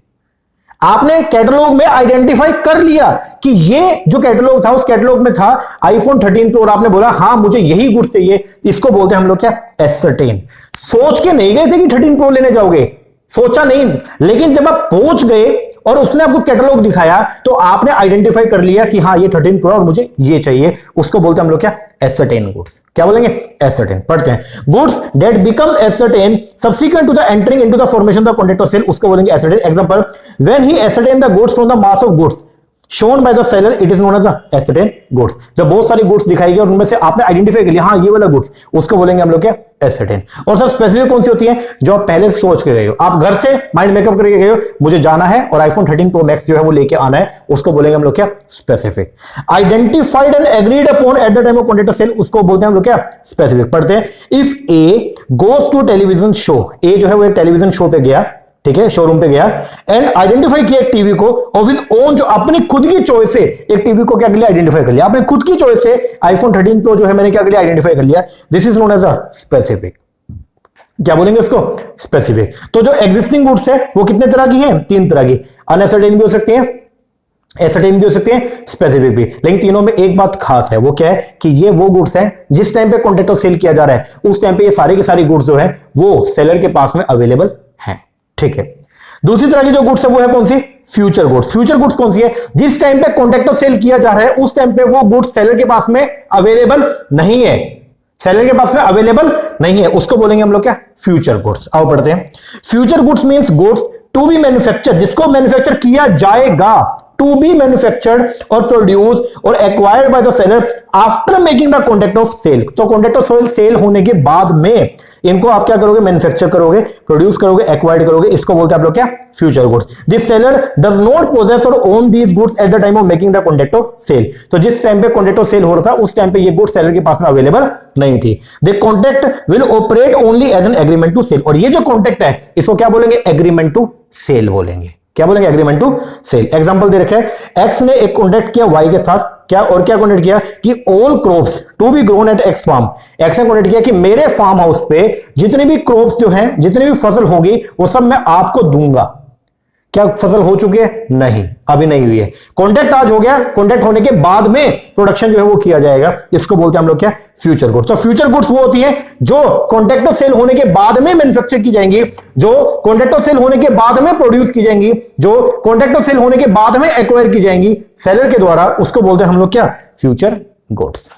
आपने कैटलॉग में आइडेंटिफाई कर लिया कि ये जो कैटलॉग था उस कैटलॉग में था आईफोन 13 प्रो और आपने बोला हाँ मुझे यही गुड्स चाहिए, इसको बोलते हैं हम लोग क्या, एसर्टेन। सोच के नहीं गए थे कि 13 प्रो लेने जाओगे, सोचा नहीं, लेकिन जब आप पहुंच गए और उसने आपको कैटलॉग दिखाया तो आपने आइडेंटिफाई कर लिया कि हाँ ये 13 प्रो और मुझे ये चाहिए, उसको बोलते हैं हम लोग क्या, एसर्टेन गुड्स। क्या बोलेंगे, एसर्टेन। पढ़ते हैं, goods that become ascertain subsequent to the entering into the formation of contract of sale, उसको बोलेंगे ascertain. Example, when he ascertain the goods from the mass of goods shown by the seller it is known as ascertain goods. जब बहुत सारी goods दिखाई गई और उनमें से आपने आइडेंटिफाई कर लिया हाँ ये वाला गुड्स, उसको बोलेंगे हम लोग क्या, एसर्टेन। और सर स्पेसिफिक कौन सी होती है, जो आप पहले सोच के गए हो, आप घर से माइंड मेकअप करके गए हो मुझे जाना है और आईफोन 13 प्रो मैक्स जो है वो लेके आना है, उसको बोलेंगे हम लोग क्या, specific. Identified and agreed upon at the time of contract of sale, उसको बोलते हैं हम लोग क्या, स्पेसिफिक। पढ़ते हैं, if A goes to television show, A जो है वो एक टेलीविजन शो पे गया, ठीक है, शोरूम पे गया एंड आइडेंटिफाई किया एक टीवी को और विद ओन, जो अपनी खुद की चॉइस से एक टीवी को क्या कर लिया, आइडेंटिफाई कर लिया, आपने खुद की चॉइस से आईफोन 13 प्रो जो है मैंने क्या कर लिया, आइडेंटिफाई कर लिया, this is known as a specific. क्या बोलेंगे इसको, स्पेसिफिक। तो जो एग्जिस्टिंग गुड्स है वो कितने तरह की है, 3 तरह की, अनएसर्टेन भी हो सकती है, एसर्टेन भी हो सकते हैं, स्पेसिफिक भी। लेकिन तीनों में एक बात खास है, वो क्या है कि ये वो गुड्स हैं जिस टाइम पे कॉन्ट्रैक्ट ऑफ सेल किया जा रहा है उस टाइम पे ये सारी की सारी गुड्स जो है वो सेलर के पास में अवेलेबल हैं, ठीक है। दूसरी तरह की जो गुड्स है वो है कौन सी, फ्यूचर गुड्स। फ्यूचर गुड्स कौन सी है, जिस टाइम पे कॉन्ट्रैक्ट ऑफ सेल किया जा रहा है उस टाइम पे वो गुड्स सेलर के पास में अवेलेबल नहीं है, सेलर के पास में अवेलेबल नहीं है, उसको बोलेंगे हम लोग क्या, फ्यूचर गुड्स। आओ पढ़ते हैं, future goods means goods to be manufacture, जिसको मैन्युफैक्चर किया जाएगा, टू बी मैन्युफैक्चर्ड और प्रोड्यूस और acquired by the seller after making the contract of sale. तो कॉन्ट्रैक्ट ऑफ सेल होने के बाद में इनको आप क्या करोगे, मैन्युफैक्चर करोगे, प्रोड्यूस करोगे, एक्वायर्ड करोगे, इसको बोलते हैं आप लोग क्या, future goods. This seller does not possess और own these goods at the time of making the contract of sale. तो जिस टाइम पे कॉन्ट्रैक्ट ऑफ सेल हो रहा था उस टाइम पे ये गुड्स सेलर के पास में अवेलेबल नहीं थी। The contract will operate only as an agreement to sell, और ये जो कॉन्ट्रैक्ट है इसको क्या बोलेंगे, एग्रीमेंट टू सेल बोलेंगे। क्या बोलेंगे, एग्रीमेंट टू सेल। एग्जांपल दे रखा है, एक्स ने एक कॉन्ट्रैक्ट किया वाई के साथ, क्या और क्या कॉन्ट्रैक्ट किया कि all crops to be grown at X farm. X ने कॉन्ट्रैक्ट किया कि मेरे फार्म हाउस पे जितनी भी क्रॉप्स जो हैं, जितनी भी फसल होगी वो सब मैं आपको दूंगा। क्या फसल हो चुकी है? नहीं, अभी नहीं हुई है। कॉन्ट्रैक्ट आज हो गया, कॉन्ट्रैक्ट होने के बाद में प्रोडक्शन जो है वो किया जाएगा, इसको बोलते हैं हम लोग क्या? Future goods. तो फ्यूचर गुड्स वो होती है जो कॉन्ट्रैक्ट ऑफ सेल होने के बाद में मैन्युफैक्चर की जाएंगी, जो कॉन्ट्रैक्ट ऑफ सेल होने के बाद में प्रोड्यूस की जाएंगी, जो कॉन्ट्रैक्ट ऑफ सेल होने के बाद में एक्वायर की जाएंगी सेलर के द्वारा, उसको बोलते हैं हम लोग क्या? Future goods.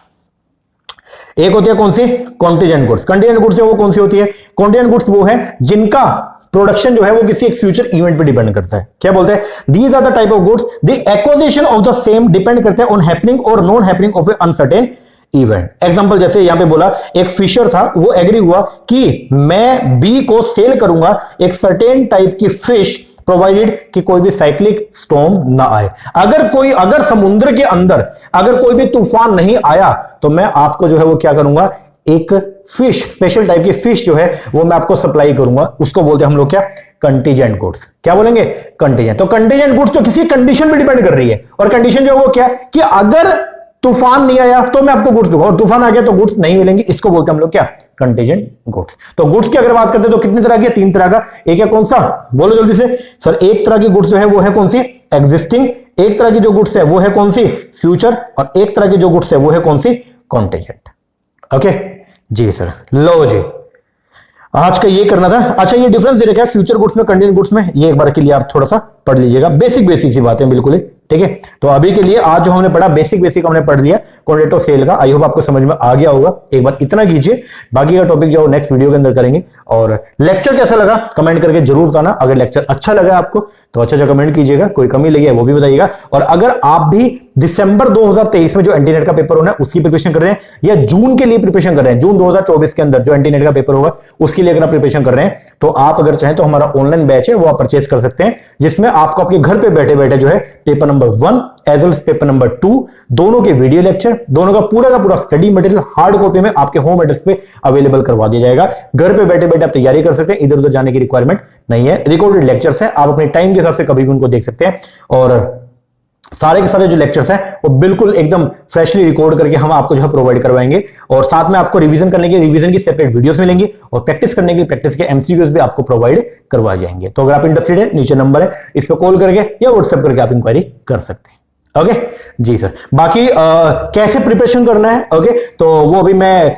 एक होती है कौन सी? Contingent goods. कॉन्टिजेंट गुड्स जो वो कौन सी होती है? कॉन्टिजेंट गुड्स वो है जिनका प्रोडक्शन जो है वो किसी एक फ्यूचर इवेंट पे डिपेंड करता है। क्या बोलते हैं? These are the type of goods the acquisition of the same depend करते हैं ऑन हैपनिंग और non happening of a uncertain event. Example जैसे यहां पे बोला, एक फिशर था, वो एग्री हुआ कि मैं बी को सेल करूंगा एक सर्टेन टाइप की फिश, प्रोवाइडेड कि कोई भी साइक्लिक स्टॉर्म ना आए। अगर समुद्र के अंदर अगर कोई भी तूफान नहीं आया तो मैं आपको जो है वो क्या करूंगा? एक फिश, स्पेशल टाइप की फिश जो है वो मैं आपको सप्लाई करूंगा, उसको बोलते हैं हम लोग क्या? Contingent goods. क्या बोलेंगे? कंटीजेंट। तो कंटीजेंट गुड्स तो किसी कंडीशन पे डिपेंड कर रही है, और कंडीशन जो है वो क्या? कि अगर तूफान नहीं आया तो मैं आपको गुड्स दूंगा, और तूफान आ गया तो गुड्स नहीं मिलेंगे, इसको बोलते हैं हम लोग क्या? Contingent goods. तो गुड्स की अगर बात करते हैं तो कितनी तरह की? 3 तरह का। एक है कौन सा? बोलो जल्दी से सर। एक तरह की गुड्स जो है वो है कौन सी? एग्जिस्टिंग। एक तरह की जो गुड्स है वो है कौन सी? फ्यूचर। और एक तरह की जो गुड्स है वो है कौन सी? कॉन्टीजेंट। ओके जी सर। लो जी, आज का ये करना था। अच्छा, ये डिफरेंस दे रखा है फ्यूचर गुड्स में, कंटीजेंट गुड्स में, ये एक बार के लिए आप थोड़ा सा पढ़ लीजिएगा। बेसिक सी बातें बिल्कुल ही, ठीक है। तो अभी के लिए आज जो हमने पढ़ा बेसिक हमने पढ़ लिया कॉन्ट्रैक्ट ऑफ सेल का। आई होप आपको समझ में आ गया होगा। एक बार इतना कीजिए, बाकी का टॉपिक जो नेक्स्ट वीडियो के अंदर करेंगे। और लेक्चर कैसा लगा कमेंट करके जरूर बताना। अगर लेक्चर अच्छा लगा आपको तो अच्छा कमेंट कीजिएगा, कोई कमी लगी है वो भी बताइएगा। और अगर आप भी दिसंबर 2023 में जो एंटीनेट का पेपर होना है उसकी प्रिपरेशन कर रहे हैं, या जून के लिए प्रिपरेशन कर रहे हैं, जून 2024 के अंदर जो एंटीनेट का पेपर होगा उसके लिए अगर आप प्रिपरेशन कर रहे हैं, तो आप अगर चाहें तो हमारा ऑनलाइन बैच है वो आप परचेज कर सकते हैं, जिसमें आपको आपके घर पे बैठे बैठे जो है paper number 1 as well paper number 2 दोनों के वीडियो लेक्चर, दोनों का पूरा स्टडी मटेरियल हार्ड कॉपी में आपके होम एड्रेस पे अवेलेबल करवा दिया जाएगा। घर पे बैठे बैठे आप तैयारी कर सकते हैं, इधर उधर जाने की रिक्वायरमेंट नहीं है। रिकॉर्डेड लेक्चर्स हैं, आप अपने टाइम के हिसाब से कभी भी उनको देख सकते हैं। और सारे के सारे जो लेक्चर्स हैं वो बिल्कुल एकदम फ्रेशली रिकॉर्ड करके हम आपको जो है प्रोवाइड करवाएंगे। और साथ में आपको रिवीजन करने के रिवीजन की सेपरेट वीडियोस मिलेंगी, और प्रैक्टिस करने के प्रैक्टिस के एमसीक्यूज भी आपको प्रोवाइड करवाए जाएंगे। तो अगर आप इंटरेस्टेड है, नीचे नंबर है, इस पर कॉल करके या व्हाट्सएप करके आप इंक्वायरी कर सकते हैं। ओके जी सर। बाकी कैसे प्रिपरेशन करना है, ओके, तो वो अभी मैं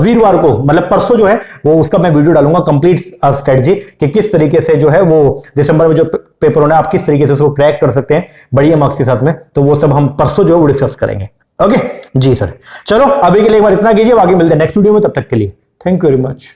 वीरवार को, मतलब परसों जो है वो उसका मैं वीडियो डालूंगा, कंप्लीट स्ट्रेटजी कि किस तरीके से जो है वो दिसंबर में जो पेपर होना है आप किस तरीके से उसको क्रैक कर सकते हैं बढ़िया मार्क्स के साथ में। तो वो सब हम परसों जो है वो डिस्कस करेंगे। ओके जी सर। चलो अभी के लिए एक बार इतना कीजिए, बाकी मिलते हैं नेक्स्ट वीडियो में। तब तक के लिए थैंक यू वेरी मच।